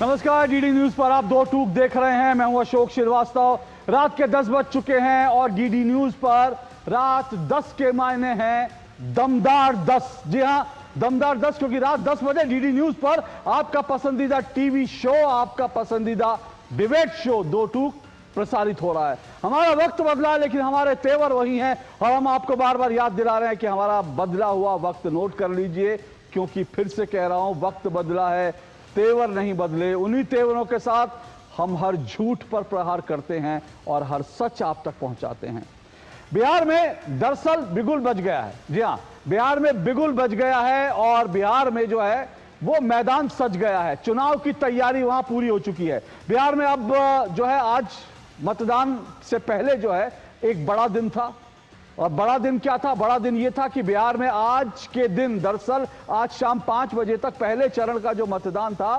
नमस्कार, DD news पर आप दो टूक देख रहे हैं। मैं हूं अशोक श्रीवास्तव। रात के 10 बज चुके हैं और डीडी न्यूज पर रात 10 के मायने हैं दमदार 10। जी हां, दमदार 10, क्योंकि रात 10 बजे डीडी न्यूज पर आपका पसंदीदा टीवी शो, आपका पसंदीदा डिबेट शो दो टूक प्रसारित हो रहा है। हमारा वक्त बदला है लेकिन हमारे तेवर वही हैं और हम आपको बार बार याद दिला रहे हैं कि हमारा बदला हुआ वक्त नोट कर लीजिए, क्योंकि फिर से कह रहा हूं, वक्त बदला है, तेवर नहीं बदले। उन्हीं तेवरों के साथ हम हर झूठ पर प्रहार करते हैं और हर सच आप तक पहुंचाते हैं। बिहार में दरअसल बिगुल बज गया है। जी हां, बिहार में बिगुल बज गया है और बिहार में जो है वो मैदान सज गया है। चुनाव की तैयारी वहां पूरी हो चुकी है। बिहार में अब जो है आज मतदान से पहले जो है एक बड़ा दिन था। और बड़ा दिन क्या था? बड़ा दिन यह था कि बिहार में आज के दिन, दरअसल आज शाम 5 बजे तक पहले चरण का जो मतदान था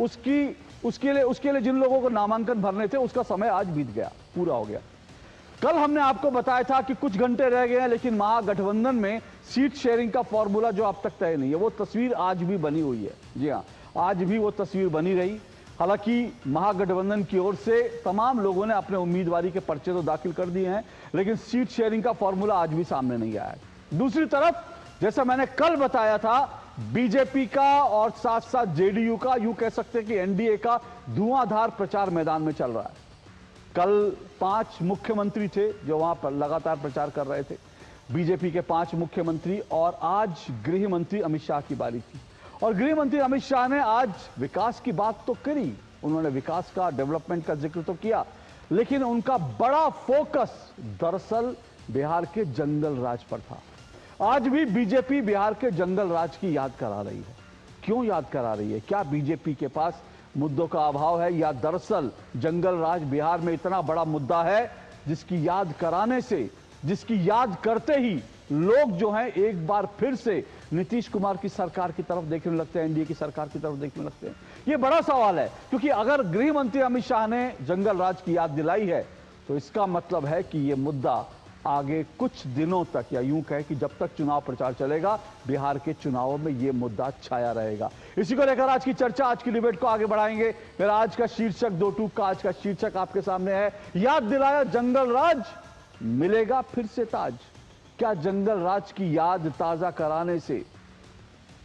उसके लिए जिन लोगों को नामांकन भरने थे उसका समय आज बीत गया, पूरा हो गया। कल हमने आपको बताया था कि कुछ घंटे रह गए हैं, लेकिन महागठबंधन में सीट शेयरिंग का फॉर्मूला जो अब तक तय नहीं है, वो तस्वीर आज भी बनी हुई है। जी हां, आज भी वो तस्वीर बनी रही। हालांकि महागठबंधन की ओर से तमाम लोगों ने अपने उम्मीदवारी के पर्चे तो दाखिल कर दिए हैं, लेकिन सीट शेयरिंग का फॉर्मूला आज भी सामने नहीं आया है। दूसरी तरफ, जैसा मैंने कल बताया था, बीजेपी का और साथ साथ जेडीयू का, यूं कह सकते हैं कि एनडीए का धुआंधार प्रचार मैदान में चल रहा है। कल 5 मुख्यमंत्री थे जो वहां पर लगातार प्रचार कर रहे थे, बीजेपी के 5 मुख्यमंत्री, और आज गृह मंत्री अमित शाह की बारी थी। और गृह मंत्री अमित शाह ने आज विकास की बात तो करी, उन्होंने विकास का, डेवलपमेंट का जिक्र तो किया, लेकिन उनका बड़ा फोकस दरअसल बिहार के जंगल राज पर था। आज भी बीजेपी बिहार के जंगल राज की याद करा रही है। क्यों याद करा रही है? क्या बीजेपी के पास मुद्दों का अभाव है, या दरअसल जंगल राज बिहार में इतना बड़ा मुद्दा है जिसकी याद कराने से, जिसकी याद करते ही लोग जो हैं एक बार फिर से नीतीश कुमार की सरकार की तरफ देखने लगते हैं, एनडीए की सरकार की तरफ देखने लगते हैं? ये बड़ा सवाल है, क्योंकि अगर गृह मंत्री अमित शाह ने जंगल राज की याद दिलाई है तो इसका मतलब है कि ये मुद्दा आगे कुछ दिनों तक, या यूं कहें कि जब तक चुनाव प्रचार चलेगा, बिहार के चुनावों में यह मुद्दा छाया रहेगा। इसी को लेकर आज की चर्चा, आज की डिबेट को आगे बढ़ाएंगे। मेरा आज का शीर्षक, दो टूक का आज का शीर्षक आपके सामने है, याद दिलाया जंगल राज, मिलेगा फिर से ताज। क्या जंगल राज की याद ताजा कराने से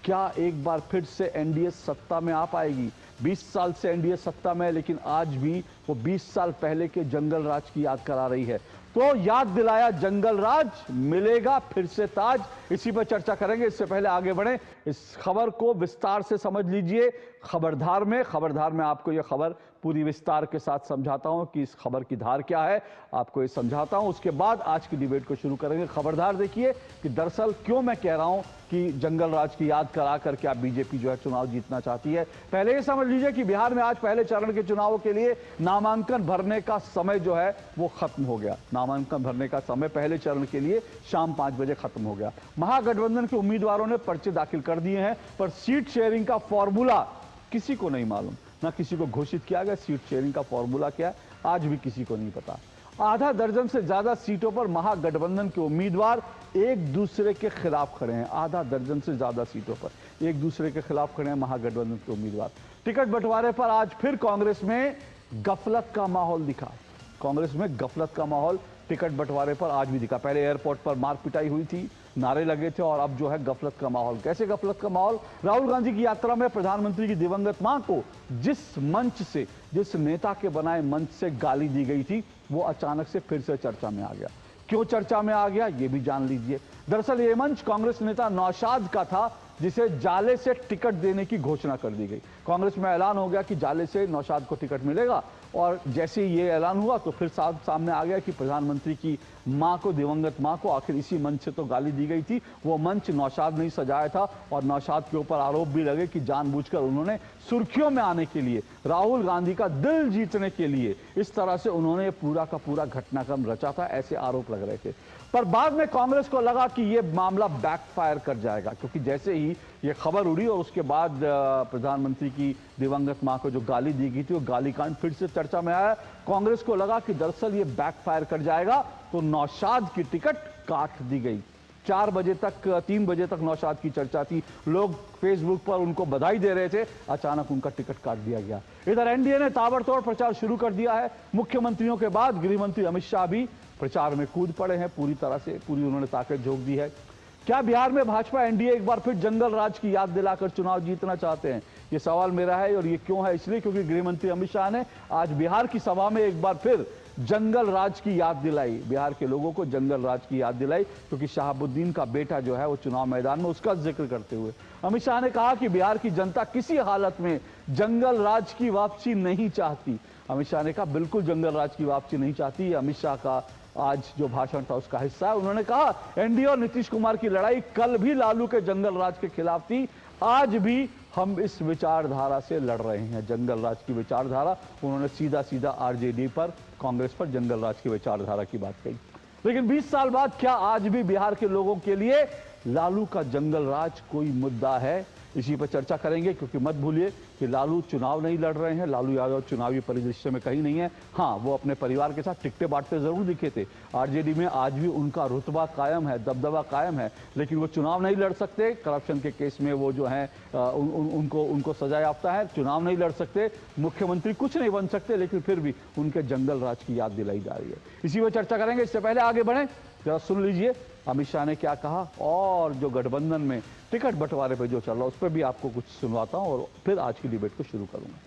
क्या एक बार फिर से एनडीए सत्ता में आ पाएगी? 20 साल से एनडीए सत्ता में है, लेकिन आज भी वो 20 साल पहले के जंगल राज की याद करा रही है। तो याद दिलाया जंगल राज, मिलेगा फिर से ताज, इसी पर चर्चा करेंगे। इससे पहले आगे बढ़े, इस खबर को विस्तार से समझ लीजिए। खबरधार में आपको यह खबर पूरी विस्तार के साथ समझाता हूं कि इस खबर की धार क्या है, आपको ये समझाता हूं। उसके बाद आज की डिबेट को शुरू करेंगे। खबरदार देखिए कि दरअसल क्यों मैं कह रहा हूं कि जंगल राज की याद करा कर क्या बीजेपी जो है चुनाव जीतना चाहती है। पहले ये समझ लीजिए कि बिहार में आज पहले चरण के चुनावों के लिए नामांकन भरने का समय जो है वो खत्म हो गया। नामांकन भरने का समय पहले चरण के लिए शाम 5 बजे खत्म हो गया। महागठबंधन के उम्मीदवारों ने पर्चे दाखिल कर दिए हैं, पर सीट शेयरिंग का फॉर्मूला किसी को नहीं मालूम, ना किसी को घोषित किया गया। सीट शेयरिंग का फॉर्मूला क्या है आज भी किसी को नहीं पता। आधा दर्जन से ज्यादा सीटों पर महागठबंधन के उम्मीदवार एक दूसरे के खिलाफ खड़े हैं। आधा दर्जन से ज्यादा सीटों पर एक दूसरे के खिलाफ खड़े हैं महागठबंधन के उम्मीदवार। टिकट बंटवारे पर आज फिर कांग्रेस में गफलत का माहौल दिखा। कांग्रेस में गफलत का माहौल टिकट बंटवारे पर आज भी दिखा। पहले एयरपोर्ट पर मार पिटाई हुई थी, नारे लगे थे, और अब जो है गफलत का माहौल। कैसे गफलत का माहौल? राहुल गांधी की यात्रा में प्रधानमंत्री की दिवंगत मां को जिस मंच से, जिस नेता के बनाए मंच से गाली दी गई थी, वो अचानक से फिर से चर्चा में आ गया। क्यों चर्चा में आ गया ये भी जान लीजिए। दरअसल ये मंच कांग्रेस नेता नौशाद का था, जिसे जाले से टिकट देने की घोषणा कर दी गई। कांग्रेस में ऐलान हो गया कि जाले से नौशाद को टिकट मिलेगा, और जैसे ही ये ऐलान हुआ तो फिर सामने आ गया कि प्रधानमंत्री की मां को, दिवंगत मां को, आखिर इसी मंच से तो गाली दी गई थी। वो मंच नौशाद ने सजाया था, और नौशाद के ऊपर आरोप भी लगे कि जानबूझकर उन्होंने सुर्खियों में आने के लिए, राहुल गांधी का दिल जीतने के लिए, इस तरह से उन्होंने पूरा का पूरा घटनाक्रम रचा था, ऐसे आरोप लग रहे थे। पर बाद में कांग्रेस को लगा कि यह मामला बैकफायर कर जाएगा, क्योंकि जैसे ही यह खबर उड़ी और उसके बाद प्रधानमंत्री की दिवंगत मां को जो गाली दी गई थी, वो गाली कांड फिर से चर्चा में आया। कांग्रेस को लगा कि दरअसल ये बैकफायर कर जाएगा, तो नौशाद की टिकट काट दी गई। 4 बजे तक 3 बजे तक नौशाद की चर्चा थी, लोग फेसबुक पर उनको बधाई दे रहे थे, अचानक उनका टिकट काट दिया गया। इधर एनडीए ने ताबड़तोड़ प्रचार शुरू कर दिया है। मुख्यमंत्रियों के बाद गृह मंत्री अमित शाह भी प्रचार में कूद पड़े हैं, पूरी तरह से उन्होंने ताकत झोंक दी है। क्या बिहार में भाजपा एनडीए एक बार फिर जंगल राज की याद दिलाकर चुनाव जीतना चाहते हैं? ये सवाल मेरा है, और ये क्यों है? इसलिए क्योंकि गृह मंत्री अमित शाह ने आज बिहार की सभा में एक बार फिर जंगल राज की याद दिलाई, बिहार के लोगों को जंगल राज की याद दिलाई, क्योंकि शहाबुद्दीन का बेटा जो है वो चुनाव मैदान में, उसका जिक्र करते हुए अमित शाह ने कहा कि बिहार की जनता किसी हालत में जंगल राज की वापसी नहीं चाहती। अमित शाह ने कहा बिल्कुल जंगल राज की वापसी नहीं चाहती। अमित शाह का आज जो भाषण था उसका हिस्सा है। उन्होंने कहा एनडीए और नीतीश कुमार की लड़ाई कल भी लालू के जंगल राज के खिलाफ थी, आज भी हम इस विचारधारा से लड़ रहे हैं, जंगल राज की विचारधारा। उन्होंने सीधा सीधा आरजेडी पर, कांग्रेस पर जंगल राज की विचारधारा की बात कही। लेकिन 20 साल बाद क्या आज भी बिहार के लोगों के लिए लालू का जंगल राज कोई मुद्दा है? इसी पर चर्चा करेंगे, क्योंकि मत भूलिए कि लालू चुनाव नहीं लड़ रहे हैं, लालू यादव चुनावी परिदृश्य में कहीं नहीं है। हाँ, वो अपने परिवार के साथ टिकटें बांटते जरूर दिखे थे, आरजेडी में आज भी उनका रुतबा कायम है, दबदबा कायम है, लेकिन वो चुनाव नहीं लड़ सकते। करप्शन के केस में वो जो है उनको सजा याफ्ता है, चुनाव नहीं लड़ सकते, मुख्यमंत्री कुछ नहीं बन सकते, लेकिन फिर भी उनके जंगल राज की याद दिलाई जा रही है। इसी पर चर्चा करेंगे। इससे पहले आगे बढ़े, जरा सुन लीजिए अमित शाह ने क्या कहा, और जो गठबंधन में टिकट बंटवारे पे जो चल रहा है उस पर भी आपको कुछ सुनवाता हूं, और फिर आज की डिबेट को शुरू करूंगा।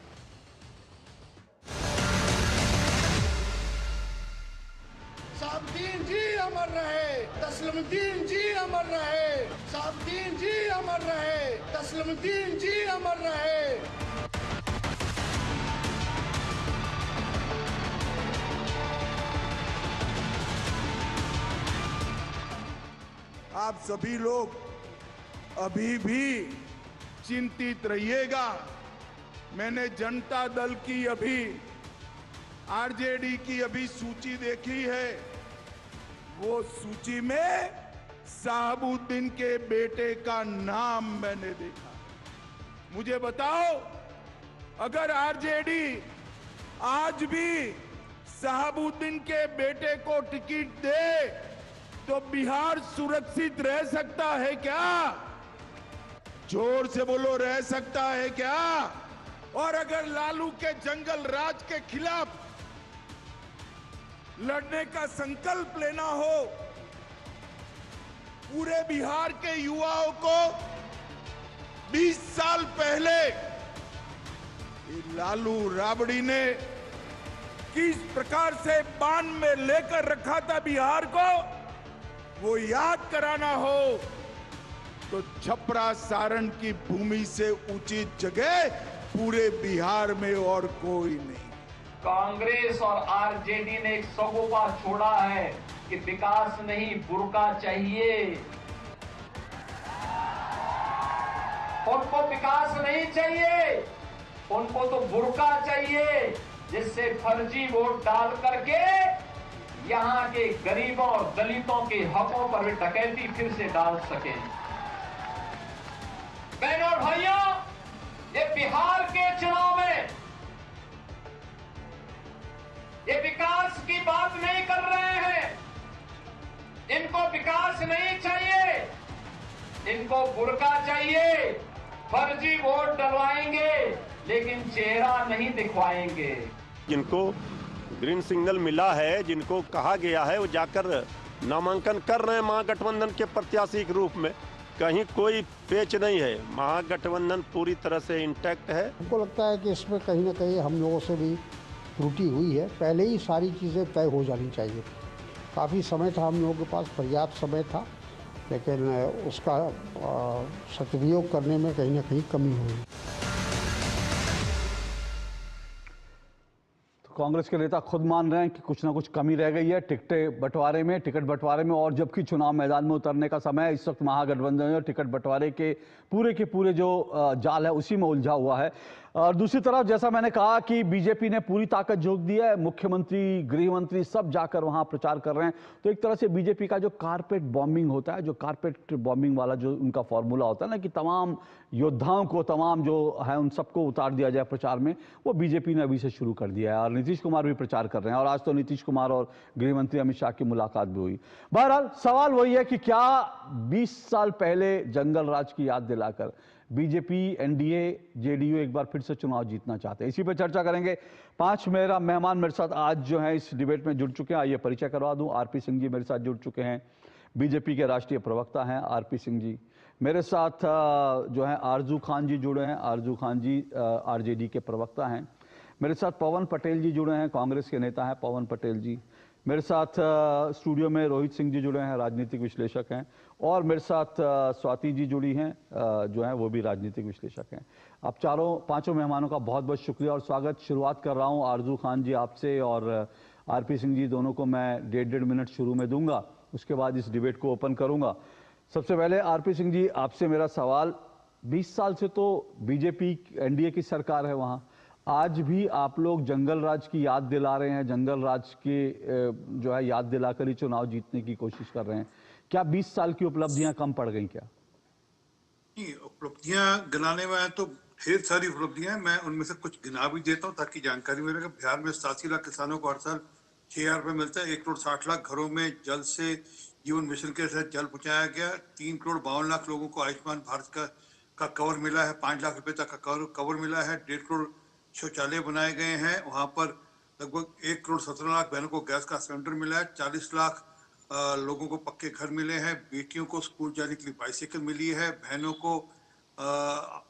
शहाबुद्दीन जी अमर रहे, तस्लीमुद्दीन जी अमर रहे, शहाबुद्दीन जी अमर रहे, तस्लीमुद्दीन जी अमर रहे। आप सभी लोग अभी भी चिंतित रहिएगा। मैंने जनता दल की अभी आरजेडी की अभी सूची देखी है, वो सूची में शहाबुद्दीन के बेटे का नाम मैंने देखा। मुझे बताओ, अगर आरजेडी आज भी शहाबुद्दीन के बेटे को टिकट दे तो बिहार सुरक्षित रह सकता है क्या? जोर से बोलो, रह सकता है क्या? और अगर लालू के जंगल राज के खिलाफ लड़ने का संकल्प लेना हो, पूरे बिहार के युवाओं को 20 साल पहले लालू राबड़ी ने किस प्रकार से बांध में लेकर रखा था बिहार को, वो याद कराना हो तो छपरा सारण की भूमि से उचित जगह पूरे बिहार में और कोई नहीं। कांग्रेस और आरजेडी ने एक सगोपा छोड़ा है कि विकास नहीं बुर्का चाहिए। उनको विकास नहीं चाहिए, उनको तो बुर्का चाहिए, जिससे फर्जी वोट डाल करके यहाँ के गरीबों और दलितों के हकों पर वे डकैती फिर से डाल सके। बहनों और भाइयों, ये बिहार के चुनाव में ये विकास की बात नहीं कर रहे हैं। इनको विकास नहीं चाहिए, इनको बुर्का चाहिए। फर्जी वोट डलवाएंगे लेकिन चेहरा नहीं दिखवाएंगे। जिनको ग्रीन सिग्नल मिला है, जिनको कहा गया है, वो जाकर नामांकन कर रहे हैं महागठबंधन के प्रत्याशी के रूप में। कहीं कोई पेच नहीं है, महागठबंधन पूरी तरह से इंटैक्ट है। हमको लगता है कि इसमें कहीं ना कहीं हम लोगों से भी त्रुटि हुई है। पहले ही सारी चीज़ें तय हो जानी चाहिए। काफ़ी समय था हम लोगों के पास, पर्याप्त समय था, लेकिन उसका सदुपयोग करने में कहीं ना कहीं कमी हुई। कांग्रेस के नेता खुद मान रहे हैं कि कुछ ना कुछ कमी रह गई है टिकट बंटवारे में, और जबकि चुनाव मैदान में उतरने का समय इस वक्त महागठबंधन और टिकट बंटवारे के पूरे जो जाल है उसी में उलझा हुआ है। और दूसरी तरफ जैसा मैंने कहा कि बीजेपी ने पूरी ताकत झोंक दी है, मुख्यमंत्री, गृह मंत्री सब जाकर वहां प्रचार कर रहे हैं। तो एक तरह से बीजेपी का जो कारपेट बॉम्बिंग होता है, जो कारपेट बॉम्बिंग वाला जो उनका फॉर्मूला होता है ना, कि तमाम योद्धाओं को, तमाम जो है उन सबको उतार दिया जाए प्रचार में, वो बीजेपी ने अभी से शुरू कर दिया है। और नीतीश कुमार भी प्रचार कर रहे हैं और आज तो नीतीश कुमार और गृह मंत्री अमित शाह की मुलाकात भी हुई। बहरहाल सवाल वही है कि क्या 20 साल पहले जंगल राज की याद दिलाकर बीजेपी, एनडीए, जेडीयू एक बार फिर से चुनाव जीतना चाहते हैं? इसी पर चर्चा करेंगे। 5 मेरा मेहमान मेरे साथ आज जो है इस डिबेट में जुड़ चुके हैं। आइए परिचय करवा दूं। आरपी सिंह जी मेरे साथ जुड़ चुके हैं, बीजेपी के राष्ट्रीय प्रवक्ता हैं आरपी सिंह जी। मेरे साथ जो है आरजू खान जी जुड़े हैं। आरजू खान जी आरजेडी के प्रवक्ता हैं। मेरे साथ पवन पटेल जी जुड़े हैं, कांग्रेस के नेता हैं पवन पटेल जी। मेरे साथ स्टूडियो में रोहित सिंह जी जुड़े हैं, राजनीतिक विश्लेषक हैं। और मेरे साथ स्वाति जी जुड़ी हैं, जो हैं वो भी राजनीतिक विश्लेषक हैं। आप पांचों मेहमानों का बहुत बहुत शुक्रिया और स्वागत। शुरुआत कर रहा हूं आरजू खान जी आपसे, और आरपी सिंह जी दोनों को मैं 1.5 मिनट शुरू में दूंगा, उसके बाद इस डिबेट को ओपन करूंगा। सबसे पहले आरपी सिंह जी आपसे मेरा सवाल, 20 साल से तो बीजेपी एनडीए की सरकार है वहां, आज भी आप लोग जंगल राज की याद दिला रहे हैं, जंगल राज की जो है याद दिलाकर ही चुनाव जीतने की कोशिश कर रहे हैं। क्या 20 साल की उपलब्धियां कम पड़ गई क्या? नहीं, उपलब्धियां गिनाने में तो ढेर सारी उपलब्धियां हैं। मैं उनमें से कुछ गिना भी देता हूं ताकि जानकारी मिले कि बिहार में 87 लाख किसानों को हर साल 6,000 रुपये मिलता है। 1 करोड़ 60 लाख घरों में जल से जीवन मिशन के तहत जल पहुंचाया गया। 3 करोड़ 52 लाख लोगों को आयुष्मान भारत का कवर मिला है। 5 लाख रुपए तक का कवर मिला है। 1.5 करोड़ शौचालय बनाए गए हैं। वहां पर लगभग 1 करोड़ 17 लाख बहनों को गैस का सिलेंडर मिला है। 40 लाख लोगों को पक्के घर मिले हैं। बेटियों को स्कूल जाने के लिए बाइसिकल मिली है। बहनों को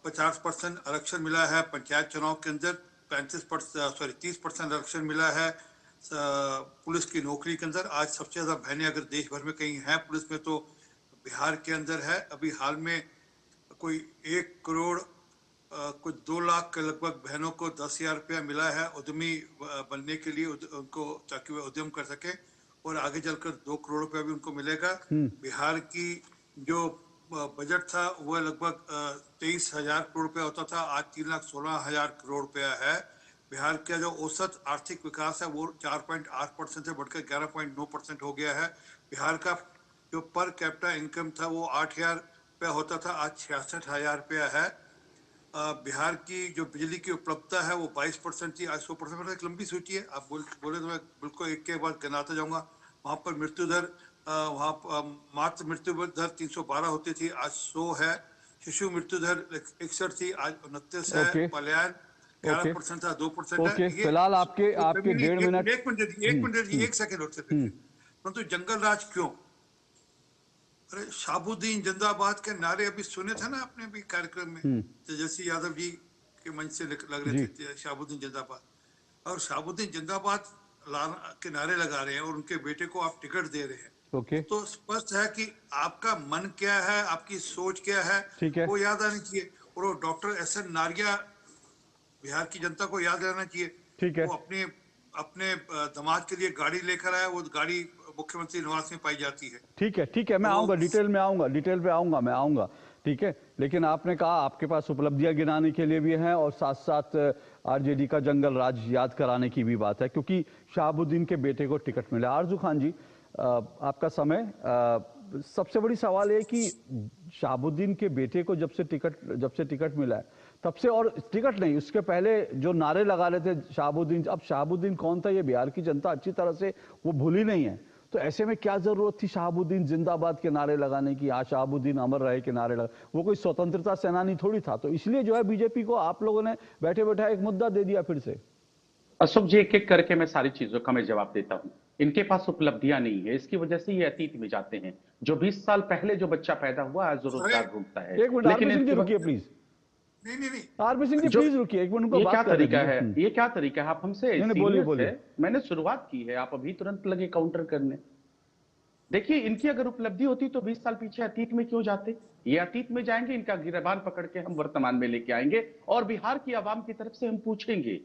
50% आरक्षण मिला है। पंचायत चुनाव के अंदर 30% आरक्षण मिला है। पुलिस की नौकरी के अंदर आज सबसे ज्यादा बहनें अगर देश भर में कहीं हैं पुलिस में तो बिहार के अंदर है। अभी हाल में कोई 1 करोड़ कुछ 2 लाख के लगभग बहनों को 10,000 रुपया मिला है उद्यमी बनने के लिए, उनको ताकि वे उद्यम कर सके, और आगे चलकर 2 करोड़ रुपया भी उनको मिलेगा। बिहार की जो बजट था वह लगभग 23,000 करोड़ रुपया होता था, आज 3,16,000 करोड़ रुपया है। बिहार का जो औसत आर्थिक विकास है वो 4.8% से बढ़कर 11.9% हो गया है। बिहार का जो पर कैपिटा इनकम था वो 8,000 रुपया होता था, आज 66,000 रुपया है। बिहार की जो बिजली की उपलब्धता है वो 22% थी, आज 100%। एक लंबी सूची है, आप बोले तो मैं बिल्कुल एक के बाद गिनाता जाऊंगा। वहाँ पर मृत्यु दर, वहाँ मातृ मृत्यु दर 312 होती थी, आज 100 है। शिशु मृत्यु दर 61 थी, आज 29 है। पलायन 11% था, 2% है। फिलहाल आपके 1.5 मिनट। एक मिनट, एक सेकंड और से। परंतु जंगल राज क्यों? अरे शाहबुद्दीन जिंदाबाद के नारे अभी सुने थे ना आपने भी कार्यक्रम में, तेजस्वी यादव जी के मंच से लग रहे थे शाहबुद्दीन जिंदाबाद। और शाहबुद्दीन जिंदाबाद के नारे लगा रहे हैं और उनके बेटे को आप टिकट दे रहे हैं। तो स्पष्ट है कि आपका मन क्या है, आपकी सोच क्या है, वो याद आनी चाहिए। और डॉक्टर एस.एन. नारिया बिहार की जनता को याद रहना चाहिए। वो अपने दामाद के लिए गाड़ी लेकर आया, वो गाड़ी मुख्यमंत्री निवास में पाई जाती है। ठीक है, मैं आऊंगा डिटेल पे आऊंगा। ठीक है, लेकिन आपने कहा आपके पास उपलब्धियां गिनाने के लिए भी हैं और साथ साथ आरजेडी का जंगल राज याद कराने की भी बात है, क्योंकि शाहबुद्दीन के बेटे को टिकट मिला। आरजू खान जी, आपका समय। सबसे बड़ी सवाल है कि शाहबुद्दीन के बेटे को जब से टिकट मिला है तब से, और टिकट नहीं, उसके पहले जो नारे लगा रहे थे शाहबुद्दीन, अब शाहबुद्दीन कौन था ये बिहार की जनता अच्छी तरह से वो भूली नहीं है। तो ऐसे में क्या जरूरत थी शाहबुद्दीन जिंदाबाद के नारे लगाने की, शाहबुद्दीन अमर रहे के नारे लगा? वो कोई स्वतंत्रता सेनानी थोड़ी था। तो इसलिए जो है बीजेपी को आप लोगों ने बैठे बैठे एक मुद्दा दे दिया फिर से। अशोक जी, एक एक करके मैं सारी चीजों का मैं जवाब देता हूं। इनके पास उपलब्धियां नहीं है, इसकी वजह से ये अतीत में जाते हैं। जो 20 साल पहले जो बच्चा पैदा हुआ आज रोजगार ढूंढता है। एक मिनट आरपी सिंह जी रुकिए प्लीज। नहीं, आरपी सिंह जी प्लीज रुकिए एक मिनट। ये क्या तरीका है? ये क्या तरीका है? आप हमसे बोलिए। मैंने शुरुआत की है, आप अभी तुरंत लगे काउंटर करने। देखिए, इनकी अगर उपलब्धि होती तो 20 साल पीछे अतीत में क्यों जाते? ये अतीत में जाएंगे, इनका गिरबान पकड़ के हम वर्तमान में लेके आएंगे और बिहार की आवाम की तरफ से हम पूछेंगे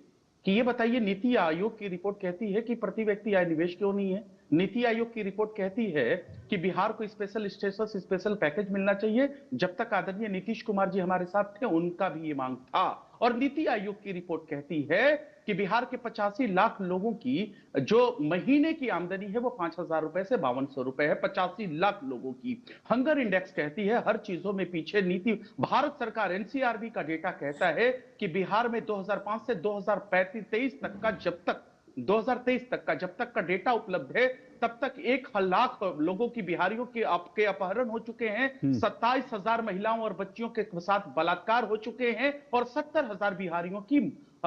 कि ये बताइए, नीति आयोग की रिपोर्ट कहती है कि प्रति व्यक्ति आय निवेश क्यों नहीं है? नीति आयोग की रिपोर्ट कहती है कि बिहार को स्पेशल स्टेटस, स्पेशल पैकेज मिलना चाहिए। जब तक आदरणीय नीतीश कुमार जी हमारे साथ थे उनका भी ये मांग था। और नीति आयोग की रिपोर्ट कहती है कि बिहार के 85 लाख लोगों की जो महीने की आमदनी है वो 5,000 रुपए से 5,200 रुपए है। 85 लाख लोगों की। हंगर इंडेक्स कहती है हर चीजों में पीछे नीति। भारत सरकार एनसीआरबी का डेटा कहता है कि बिहार में 2005 से 2023 तक का जब तक 2023 तक का, जब तक का डेटा उपलब्ध है, तब तक 1 लाख लोगों की, बिहारियों के आपके अपहरण हो चुके हैं, 27,000 महिलाओं और बच्चियों के साथ बलात्कार हो चुके हैं और 70,000 बिहारियों की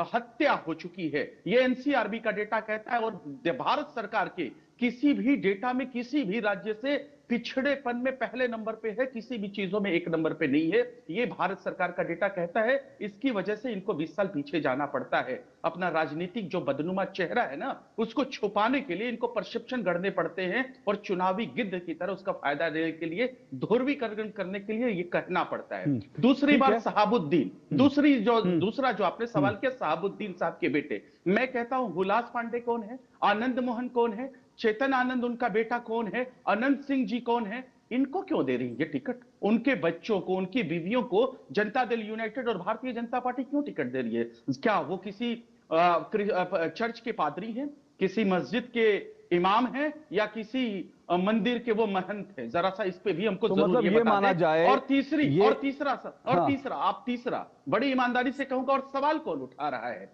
हत्या हो चुकी है। ये एनसीआरबी का डेटा कहता है। और भारत सरकार के किसी भी डेटा में किसी भी राज्य से पिछड़ेपन में पहले नंबर पे है, किसी भी चीजों में 1 नंबर पे नहीं है। ये भारत सरकार का डेटा कहता है। इसकी वजह से इनको 20 साल पीछे जाना पड़ता है। अपना राजनीतिक जो बदनुमा चेहरा है ना, उसको छुपाने के लिए इनको परसेप्शन गढ़ने पड़ते हैं और चुनावी गिद्ध की तरह उसका फायदा लेने के लिए, ध्रुवीकरण करने के लिए ये कहना पड़ता है। दूसरी बात शहाबुद्दीन, दूसरा जो आपने सवाल किया, शहाबुद्दीन साहब के बेटे, मैं कहता हूं हुलास पांडे कौन है, आनंद मोहन कौन है, चेतन आनंद उनका बेटा कौन है, अनंत सिंह जी कौन है, इनको क्यों दे रही है टिकट? उनके बच्चों को, उनकी बीवियों को जनता दल यूनाइटेड और भारतीय जनता पार्टी क्यों टिकट दे रही है? क्या वो किसी चर्च के पादरी हैं, किसी मस्जिद के इमाम हैं, या किसी मंदिर के वो महंत हैं? जरा सा इस पे भी हमको तो जरूर मतलब ये माना जाए। और तीसरा बड़ी ईमानदारी से कहूंगा, और सवाल कौन उठा रहा है?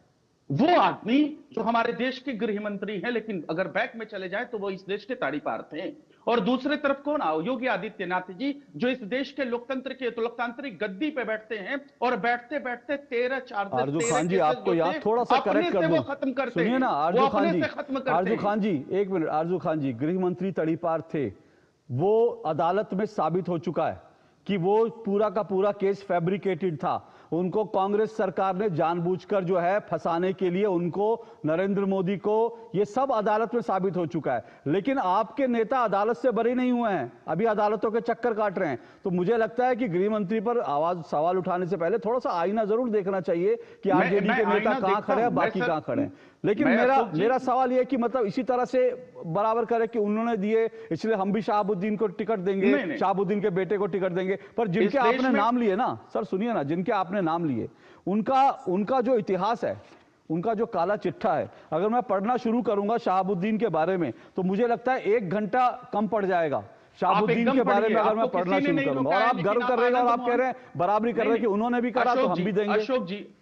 वो आदमी जो हमारे देश के गृह मंत्री हैं, लेकिन अगर बैक में चले जाए तो वो इस देश के ताड़ीपार थे। और दूसरे तरफ कौन आओ? योगी आदित्यनाथ जी, जो इस देश के लोकतांत्रिक गद्दी पे बैठते हैं और बैठते बैठते 13 आरजू खान जी, आपको यहाँ थोड़ा सा करेक्ट कर दूं, खत्म करते सुनिए ना आरजू खान जी, आरजू खान जी 1 मिनट। आरजू खान जी, गृह मंत्री तड़ीपार थे, वो अदालत में साबित हो चुका है कि वो पूरा का पूरा केस फैब्रिकेटेड था। उनको कांग्रेस सरकार ने जानबूझकर जो है फंसाने के लिए, उनको, नरेंद्र मोदी को, ये सब अदालत में साबित हो चुका है। लेकिन आपके नेता अदालत से बरी नहीं हुए हैं, अभी अदालतों के चक्कर काट रहे हैं। तो मुझे लगता है कि गृह मंत्री पर सवाल उठाने से पहले थोड़ा सा आईना जरूर देखना चाहिए कि आरजेडी के नेता कहां खड़े हैं, बाकी कहां खड़े हैं। लेकिन मेरा सवाल यह कि मतलब इसी तरह से बराबर करे कि उन्होंने दिए इसलिए हम भी शहाबुद्दीन को टिकट देंगे, शहाबुद्दीन के बेटे को टिकट देंगे। पर जिनके आपने नाम लिए ना सर, सुनिए ना, जिनके आपने नाम लिए, उनका जो इतिहास है, उनका जो काला चिट्ठा है, अगर मैं पढ़ना शुरू करूंगा शहाबुद्दीन के बारे में तो मुझे लगता है 1 घंटा कम पड़ जाएगा शहाबुद्दीन के बारे में अगर मैं पढ़ना शुरू करूंगा। और आप गर्व कर रहे हैं और आप कह रहे हैं, बराबरी कर रहे हैं कि उन्होंने भी करा तो हम भी देंगे।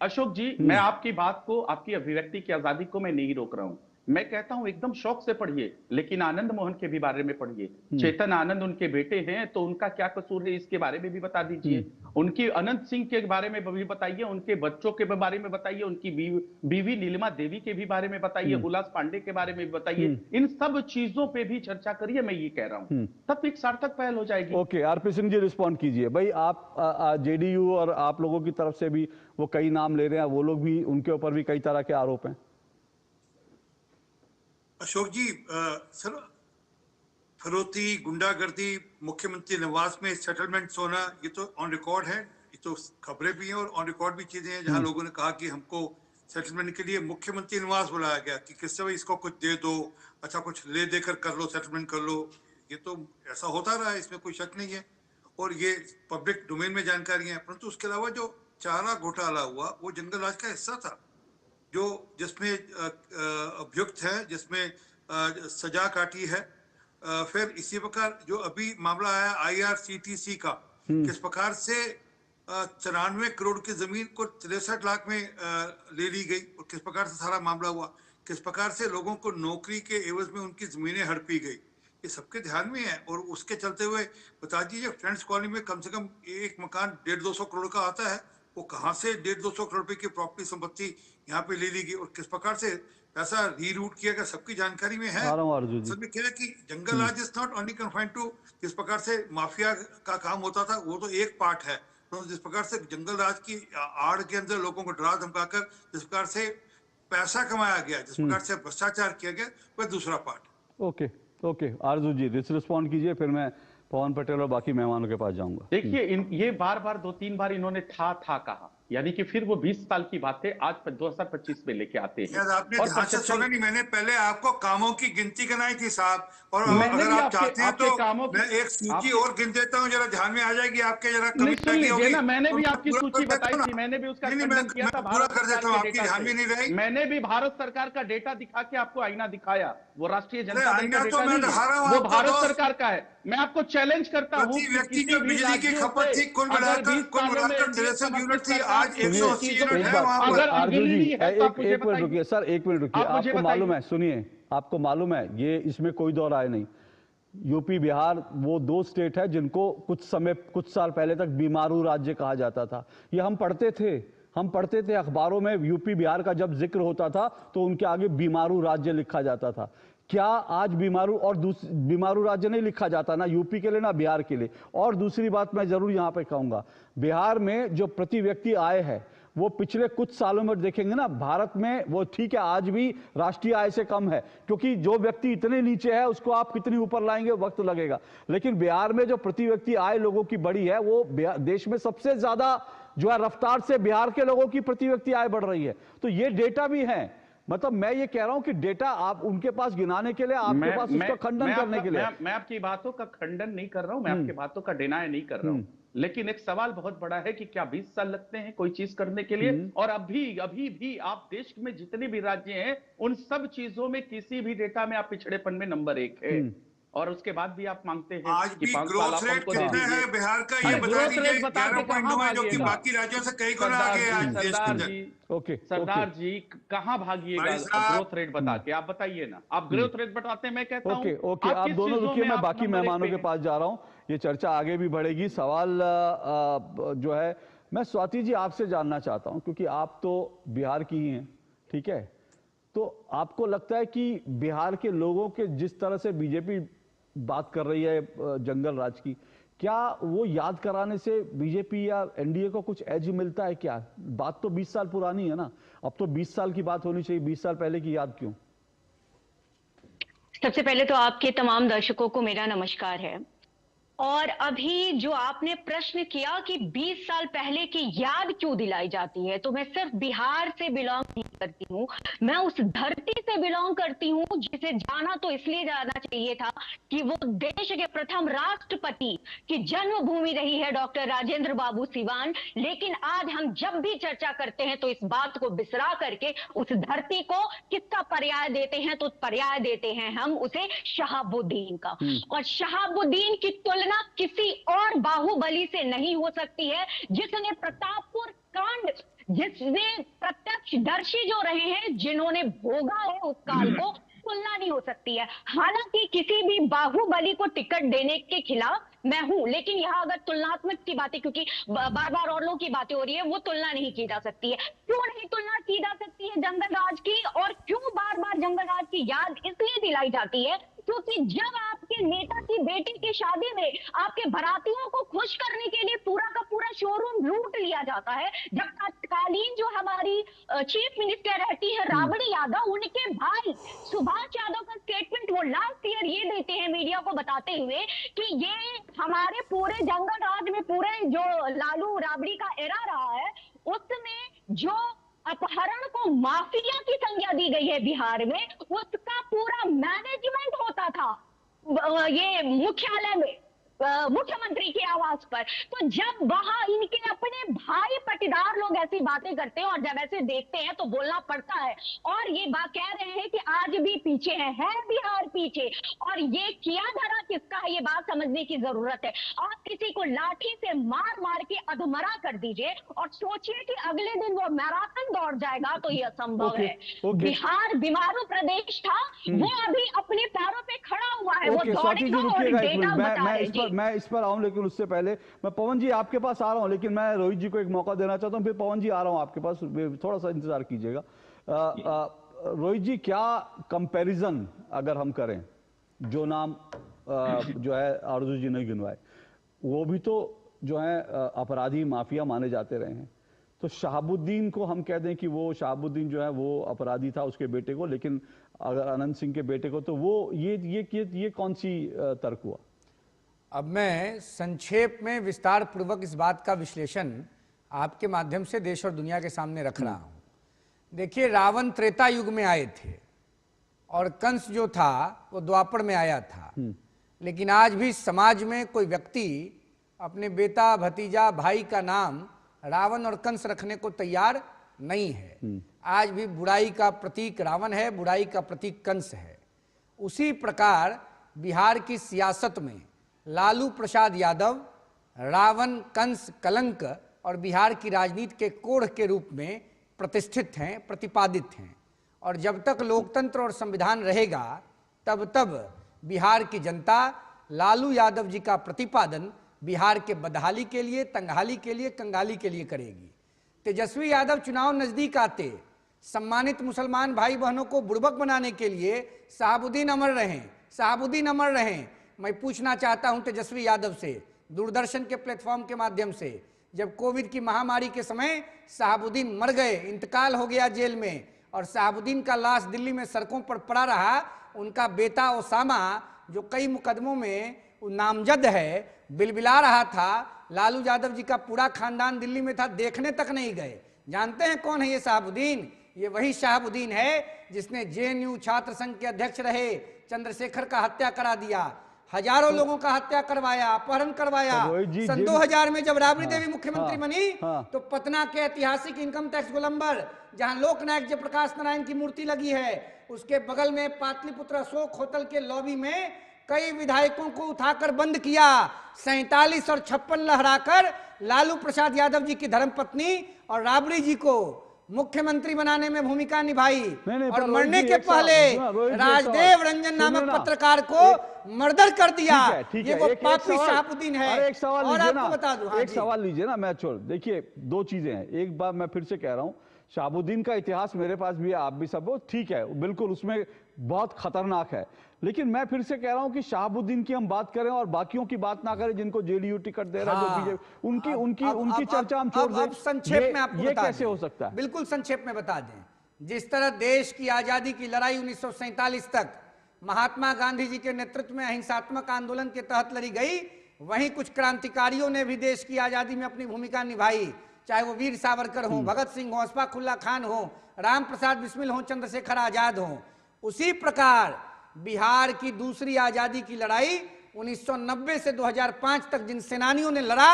अशोक जी, मैं आपकी बात को, आपकी अभिव्यक्ति की आजादी को मैं नहीं रोक रहा हूं। मैं कहता हूं एकदम शौक से पढ़िए, लेकिन आनंद मोहन के भी बारे में पढ़िए। चेतन आनंद उनके बेटे हैं, तो उनका क्या कसूर है इसके बारे में भी बता दीजिए। उनकी अनंत सिंह के बारे में भी बताइए, उनके बच्चों के बारे में बताइए, उनकी बीवी नीलिमा देवी के भी बारे में बताइए, हुलास पांडे के बारे में भी बताइए। इन सब चीजों पे भी चर्चा करिए, मैं ये कह रहा हूं, तब एक सार्थक पहल हो जाएगी। Okay, RP Singh ji respond कीजिए। भाई, आप जेडीयू और आप लोगों की तरफ से भी वो कई नाम ले रहे हैं, वो लोग भी, उनके ऊपर भी कई तरह के आरोप हैं। अशोक जी, सर, फरोती, गुंडागर्दी, मुख्यमंत्री निवास में सेटलमेंट्स होना, ये तो ऑन रिकॉर्ड है, ये तो खबरें भी हैं और ऑन रिकॉर्ड भी चीजें हैं जहां लोगों ने कहा कि हमको सेटलमेंट के लिए मुख्यमंत्री निवास बुलाया गया कि किससे भाई इसको कुछ दे दो, अच्छा कुछ ले देकर कर लो, सेटलमेंट कर लो। ये तो ऐसा होता रहा है, इसमें कोई शक नहीं है और ये पब्लिक डोमेन में जानकारी है। परंतु उसके अलावा जो चारा घोटाला हुआ वो जंगल राज का हिस्सा था, जो जिसमें अभियुक्त है, जिसमें सजा काटी है। फिर इसी प्रकार जो अभी मामला आया IRCTC का, किस प्रकार से 94 करोड़ की जमीन को 63 लाख में ले ली गई और किस प्रकार से सारा मामला हुआ, किस प्रकार से लोगों को नौकरी के एवज में उनकी जमीनें हड़पी गई, ये सबके ध्यान में है। और उसके चलते हुए बता दीजिए, फ्रेंड्स कॉलोनी में कम से कम एक मकान 150-200 करोड़ का आता है, वो कहाँ से 150-200 करोड़ रुपए की प्रॉपर्टी संपत्ति यहाँ पे ले ली गई और किस प्रकार से पैसा रीरूट किया गया, सबकी जानकारी में है। सब में क्या है कि jungle raj is not only confined to, जिस प्रकार से माफिया का काम होता था वो तो एक पार्ट है, तो जिस प्रकार से जंगल राज की आड़ के अंदर लोगों को डरा धमकाकर जिस प्रकार से पैसा कमाया गया, जिस प्रकार से भ्रष्टाचार किया गया, वह दूसरा पार्ट। ओके आरजू जी रिस्पॉन्ड कीजिए, फिर मैं पवन पटेल और बाकी मेहमानों के पास जाऊंगा। देखिए, ये बार 2-3 बार इन्होंने था कहा, यानी कि फिर वो 20 साल की बात है, आज 2025 में लेके आते हैं। आपने ध्यान से सुना नहीं, मैंने पहले आपको कामों की गिनती कराई थी साहब, और अगर आप चाहते हैं तो मैं एक सूची और गिन देता हूं, जरा ध्यान में आ जाएगी आपके, जरा ना, मैंने भी आपकी सूची बताई थी, मैंने भी उसका खंडन किया था, पूरा कर देता हूं, आपकी ध्यान में नहीं रही। मैंने भी भारत सरकार का डेटा दिखा के आपको आईना दिखाया, वो राष्ट्रीय जनता दल का डेटा नहीं, वो भारत सरकार का है। मैं आपको चैलेंज करता हूँ, व्यक्ति की बिजली की खपत थी कुल मिलाकर 63 यूनिट थी, आज 180 यूनिट है वहां पर। अगर आरजू अनगिनली जी है तो आप मुझे एक मिनट रुकिए सर, एक मिनट रुकिए। आप मुझे आपको बताइए। मालूम है, सुनिए, आपको मालूम है, ये इसमें कोई दो राय नहीं, यूपी बिहार वो दो स्टेट है जिनको कुछ साल पहले तक बीमारू राज्य कहा जाता था। ये हम पढ़ते थे अखबारों में, यूपी बिहार का जब जिक्र होता था तो उनके आगे बीमारू राज्य लिखा जाता था। क्या आज बीमारू राज्य नहीं लिखा जाता, ना यूपी के लिए ना बिहार के लिए। और दूसरी बात मैं जरूर यहां पे कहूंगा, बिहार में जो प्रति व्यक्ति आय है वो पिछले कुछ सालों में देखेंगे ना, भारत में वो ठीक है आज भी राष्ट्रीय आय से कम है, क्योंकि जो व्यक्ति इतने नीचे है उसको आप कितनी ऊपर लाएंगे वक्त लगेगा। लेकिन बिहार में जो प्रति व्यक्ति आय लोगों की बढ़ी है, वो देश में सबसे ज्यादा जो है रफ्तार से बिहार के लोगों की प्रति व्यक्ति आय बढ़ रही है। तो ये डेटा भी है। मतलब मैं ये कह रहा हूं कि डेटा आप उनके पास गिनाने के लिए, आपके पास उसका खंडन करने के लिए। मैं आपकी बातों का खंडन नहीं कर रहा हूं, मैं आपकी बातों का डिनाय नहीं कर रहा हूं, लेकिन एक सवाल बहुत बड़ा है कि क्या 20 साल लगते हैं कोई चीज करने के लिए? और अभी भी आप देश में जितने भी राज्य हैं उन सब चीजों में किसी भी डेटा में आप पिछड़ेपन में नंबर 1 है, और उसके बाद भी आप मांगते हैं आज कि भी 5 साल ग्रोथ आप रेट हमको कितना दीजिए। है बिहार का, ये बता ग्रोथ दीजिए। रेट बता के 11.9 है, जो कि भागिएगा? बाकी राज्यों से कई गुना आगे है आज देश के सरदार अंदर। जी, सरदार जी कहां भागिएगा भाई साहब। ग्रोथ रेट बता के? आप बताइए ना, आप ग्रोथ रेट बताते हैं, मैं कहता हूं ओके आप किस दोनों चीजों रुकिए, में मैं आप बाकी नंबर एक मेहमानों पे के हैं? पास जा रहा हूं, ये चर्चा आगे भी बढ़ेगी। सवाल जो है, मैं स्वाति जी आपसे जानना चाहता हूं, क्योंकि आप तो बिहार की ही हैं, ठीक है? तो आपको लगता है कि बिहार के लोगों के जिस तरह से बीजेपी बात कर रही है जंगल राज की, क्या वो याद कराने से बीजेपी या एनडीए को कुछ एज मिलता है क्या? बात तो 20 साल पुरानी है ना, अब तो 20 साल की बात होनी चाहिए, 20 साल पहले की याद क्यों? सबसे पहले तो आपके तमाम दर्शकों को मेरा नमस्कार है। और अभी जो आपने प्रश्न किया कि 20 साल पहले की याद क्यों दिलाई जाती है, तो मैं सिर्फ बिहार से बिलोंग नहीं करती हूँ, मैं उस धरती से बिलोंग करती हूँ जिसे जाना तो इसलिए जाना चाहिए था कि वो देश के प्रथम राष्ट्रपति की जन्मभूमि रही है, डॉक्टर राजेंद्र बाबू सिवान। लेकिन आज हम जब भी चर्चा करते हैं तो इस बात को बिसरा करके उस धरती को किसका पर्याय देते हैं, तो पर्याय देते हैं हम उसे शहाबुद्दीन का। और शहाबुद्दीन की तुलना किसी और बाहुबली से नहीं हो सकती है, जिसने प्रतापपुर कांड, जिसने प्रत्यक्षदर्शी जो रहे हैं, जिन्होंने भोगा है उस काल को, तुलना नहीं हो सकती है। हालांकि किसी भी बाहुबली को टिकट देने के खिलाफ मैं हूं, लेकिन यहां अगर तुलनात्मक की बातें, क्योंकि बार बार और लोगों की बातें हो रही है, वो तुलना नहीं की जा सकती है। क्यों नहीं तुलना की जा सकती है जंगल राज की? और क्यों बार बार जंगल राज की याद इसलिए दिलाई जाती है क्योंकि जब आपके नेता की बेटी की शादी में आपके बारातियों को खुश करने के लिए पूरा का पूरा शोरूम लूट लिया जाता है, जब तत्कालीन जो हमारी चीफ मिनिस्टर रहती है राबड़ी यादव, उनके भाई सुभाष यादव का स्टेटमेंट वो लास्ट ईयर ये देते हैं मीडिया को बताते हुए कि ये हमारे पूरे जंगल राज में पूरे जो लालू राबड़ी का एरा रहा है, उसमें जो अपहरण को माफिया की संज्ञा दी गई है बिहार में, उसका पूरा मैनेजमेंट होता था ये मुख्यालय में, मुख्यमंत्री के आवास पर। तो जब वहां इनके अपने भाई पटीदार लोग ऐसी बातें करते हैं और जब ऐसे देखते हैं तो बोलना पड़ता है। और ये बात कह रहे हैं कि आज भी पीछे है बिहार पीछे, और ये किया धरा किसका है, ये बात समझने की जरूरत है। आप किसी को लाठी से मार मार के अधमरा कर दीजिए और सोचिए कि अगले दिन वो मैराथन दौड़ जाएगा, तो ये असंभव है। बिहार बीमारू प्रदेश था, वो अभी अपने पैरों पे खड़ा हुआ है, वो दौड़ेगा और डेटा बता रहे। मैं इस पर आऊं, लेकिन उससे पहले मैं पवन जी आपके पास आ रहा हूं, लेकिन मैं रोहित जी को एक मौका देना चाहता हूं, फिर पवन जी आ रहा हूं आपके पास, थोड़ा सा इंतजार कीजिएगा। रोहित जी, क्या कंपैरिजन अगर हम करें, जो नाम जो है आरजू जी ने गिनवाए, वो भी तो जो है अपराधी माफिया माने जाते रहे हैं, तो शहाबुद्दीन को हम कह दें कि वो शहाबुद्दीन जो है वो अपराधी था, उसके बेटे को, लेकिन अगर अनंत सिंह के बेटे को, तो वो ये कौन सी तर्क हुआ? अब मैं संक्षेप में विस्तार पूर्वक इस बात का विश्लेषण आपके माध्यम से देश और दुनिया के सामने रख रहा हूं। देखिए, रावण त्रेता युग में आए थे और कंस जो था वो द्वापर में आया था, लेकिन आज भी समाज में कोई व्यक्ति अपने बेटा, भतीजा, भाई का नाम रावण और कंस रखने को तैयार नहीं है। आज भी बुराई का प्रतीक रावण है, बुराई का प्रतीक कंस है। उसी प्रकार बिहार की सियासत में लालू प्रसाद यादव रावण, कंस, कलंक और बिहार की राजनीति के कोढ़ के रूप में प्रतिष्ठित हैं, प्रतिपादित हैं। और जब तक लोकतंत्र और संविधान रहेगा तब तब बिहार की जनता लालू यादव जी का प्रतिपादन बिहार के बदहाली के लिए, तंगहाली के लिए, कंगाली के लिए करेगी। तेजस्वी यादव चुनाव नजदीक आते सम्मानित मुसलमान भाई बहनों को बुड़बक बनाने के लिए शहाबुद्दीन अमर रहें, शहाबुद्दीन अमर रहें। मैं पूछना चाहता हूं तेजस्वी यादव से दूरदर्शन के प्लेटफॉर्म के माध्यम से, जब कोविड की महामारी के समय शहाबुद्दीन मर गए, इंतकाल हो गया जेल में, और शहाबुद्दीन का लाश दिल्ली में सड़कों पर पड़ा रहा, उनका बेटा ओसामा जो कई मुकदमों में नामजद है बिलबिला रहा था, लालू यादव जी का पूरा खानदान दिल्ली में था, देखने तक नहीं गए। जानते हैं कौन है ये शहाबुद्दीन? ये वही शहाबुद्दीन है जिसने जेएनयू छात्र संघ के अध्यक्ष रहे चंद्रशेखर का हत्या करा दिया, हजारों लोगों का हत्या करवाया, अपहरण करवाया। सन 2000 में जब राबड़ी देवी मुख्यमंत्री बनी तो पटना के ऐतिहासिक इनकम टैक्स गोलंबर जहां लोकनायक जयप्रकाश नारायण की मूर्ति लगी है, उसके बगल में पाटलिपुत्र अशोक होटल के लॉबी में कई विधायकों को उठाकर बंद किया। 47 और 56 लहराकर लालू प्रसाद यादव जी की धर्मपत्नी और राबड़ी जी को मुख्यमंत्री बनाने में भूमिका निभाई। और मरने के पहले राजदेव रंजन नामक पत्रकार को मर्डर कर दिया। ये वो पापी शहाबुद्दीन है। एक सवाल और लीजिए आपको बता दूं, एक सवाल लीजिए ना, मैं छोड़ देखिए, दो चीजें हैं। एक बार मैं फिर से कह रहा हूं, शहाबुद्दीन का इतिहास मेरे पास भी है, आप भी सब, ठीक है, बिल्कुल उसमें बहुत खतरनाक है। लेकिन मैं फिर से कह रहा हूं कि शहाबुद्दीन की हम बात करें और बाकियों की बात ना करें जिनको जेडीयू टिकट दे रहा है, जो बीजेपी, उनकी चर्चा हम छोड़ दें। संक्षेप में आपको ये कैसे हो सकता है? बिल्कुल संक्षेप में बता दें। जिस तरह देश की आजादी की लड़ाई 1947 तक महात्मा गांधी जी के नेतृत्व में अहिंसात्मक आंदोलन के तहत लड़ी गई, वहीं कुछ क्रांतिकारियों ने भी देश की आजादी में अपनी भूमिका निभाई, चाहे वो वीर सावरकर हो, भगत सिंह हो, अशफाक उल्लाह खान हो, राम प्रसाद बिस्मिल हो, चंद्रशेखर आजाद हो। उसी प्रकार बिहार की दूसरी आजादी की लड़ाई 1990 से 2005 तक जिन सेनानियों ने लड़ा,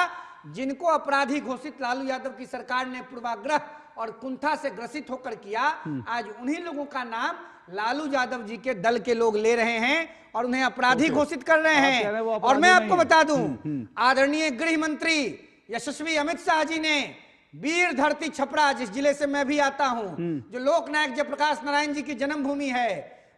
जिनको अपराधी घोषित लालू यादव की सरकार ने पूर्वाग्रह और कुंठा से ग्रसित होकर किया, आज उन्हीं लोगों का नाम लालू यादव जी के दल के लोग ले रहे हैं और उन्हें अपराधी घोषित कर रहे हैं। और मैं आपको बता दूं, आदरणीय गृह मंत्री यशस्वी अमित शाह जी ने वीर धरती छपरा, जिस जिले से मैं भी आता हूं, जो लोकनायक जयप्रकाश नारायण जी की जन्मभूमि है,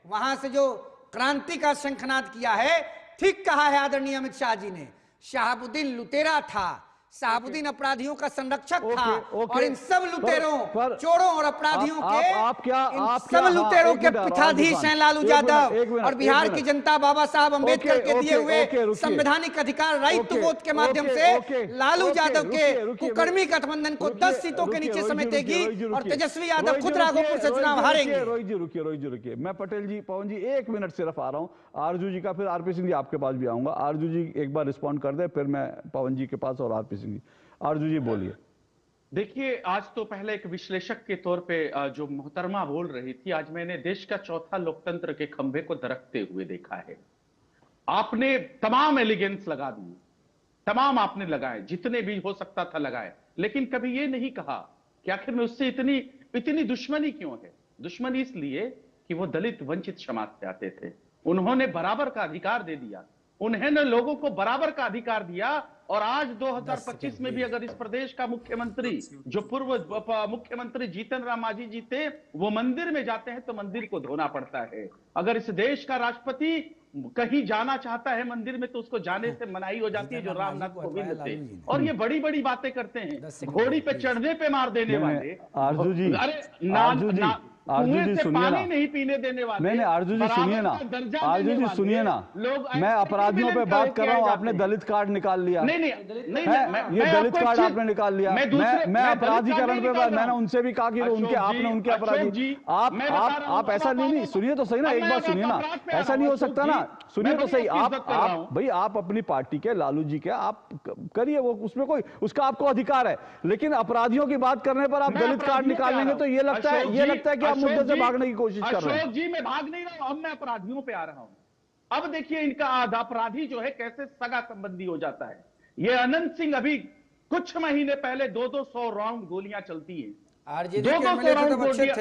वहां से जो क्रांति का शंखनाद किया है, ठीक कहा है आदरणीय अमित शाह जी ने। शहाबुद्दीन लुटेरा था, शहाबुद्दीन अपराधियों का संरक्षक था, और इन सब लुटेरों, चोरों और अपराधियों के सब लुटेरों के पीठाधीश हैं लालू यादव। और बिहार की जनता बाबा साहब अंबेडकर के दिए हुए संवैधानिक अधिकार राइट टू वोट के माध्यम से लालू यादव के कुकर्मी गठबंधन को 10 सीटों के नीचे समेटेगी और तेजस्वी यादव खुद राघोपुर से चुनाव हारेंगे। रोहित जी रुकिए, मैं पटेल जी, पवन जी, 1 मिनट सिर्फ आ रहा हूं। आरजू जी का, फिर आरपी सिंह जी आपके पास भी आऊंगा। आरजू जी एक बार रिस्पॉन्ड कर दे, फिर मैं पवन जी के पास और आरपी सिंह जी। आरजू जी बोलिए। देखिए, आज तो पहले एक विश्लेषक के तौर पे जो मोहतरमा बोल रही थी, आज मैंने देश का चौथा लोकतंत्र के खंभे को दरकते हुए देखा है। आपने तमाम एलिगेंस लगा दिए, तमाम आपने लगाए, जितने भी हो सकता था लगाए, लेकिन कभी ये नहीं कहा कि आखिर में उससे इतनी दुश्मनी क्यों है। दुश्मनी इसलिए कि वो दलित वंचित समाज से आते थे, उन्होंने बराबर का अधिकार दे दिया, उन्होंने लोगों को बराबर का अधिकार दिया। और आज 2025 में भी अगर इस प्रदेश का मुख्यमंत्री, जो पूर्व मुख्यमंत्री जीतन राम मांझी जी थे, वो मंदिर में जाते हैं तो मंदिर को धोना पड़ता है। अगर इस देश का राष्ट्रपति कहीं जाना चाहता है मंदिर में तो उसको जाने से मनाही हो जाती है, जो रामनाथ कोविंद थे। और ये बड़ी बड़ी बातें करते हैं, घोड़ी पे चढ़ने पे मार देने वाले, आरजू जी, अरे कुएं से पानी नहीं पीने देने वाले। नहीं, आरजू जी सुनिए ना, आरजू जी सुनिए ना, मैं अपराधियों पे बात कर रहा हूँ, आपने दलित कार्ड निकाल लिया। नहीं, ये दलित कार्ड आपने निकाल लिया। मैं अपराधीकरण पे बात, मैंने उनसे भी कहा कि आपने उनके अपराधी, आप ऐसा नहीं, सुनिए तो सही ना, एक बात सुनिए ना, ऐसा नहीं हो सकता ना, सुनिए तो सही। आप भाई, आप अपनी पार्टी के, लालू जी के, आप करिए, वो उसमें कोई, उसका आपको अधिकार है, लेकिन अपराधियों की बात करने पर आप दलित कार्ड निकाल लेंगे तो ये लगता है कि मुद्दे से भागने की कोशिश कर रहे हैं। अशोक जी, मैं भाग नहीं रहा हूं, अब मैं अपराधियों पे आ रहा हूं। अब देखिए, इनका अपराधी जो है कैसे सगा संबंधी हो जाता है। ये अनंत सिंह अभी कुछ महीने पहले 200 राउंड गोलियां चलती हैं, 200 राउंड गोलियां।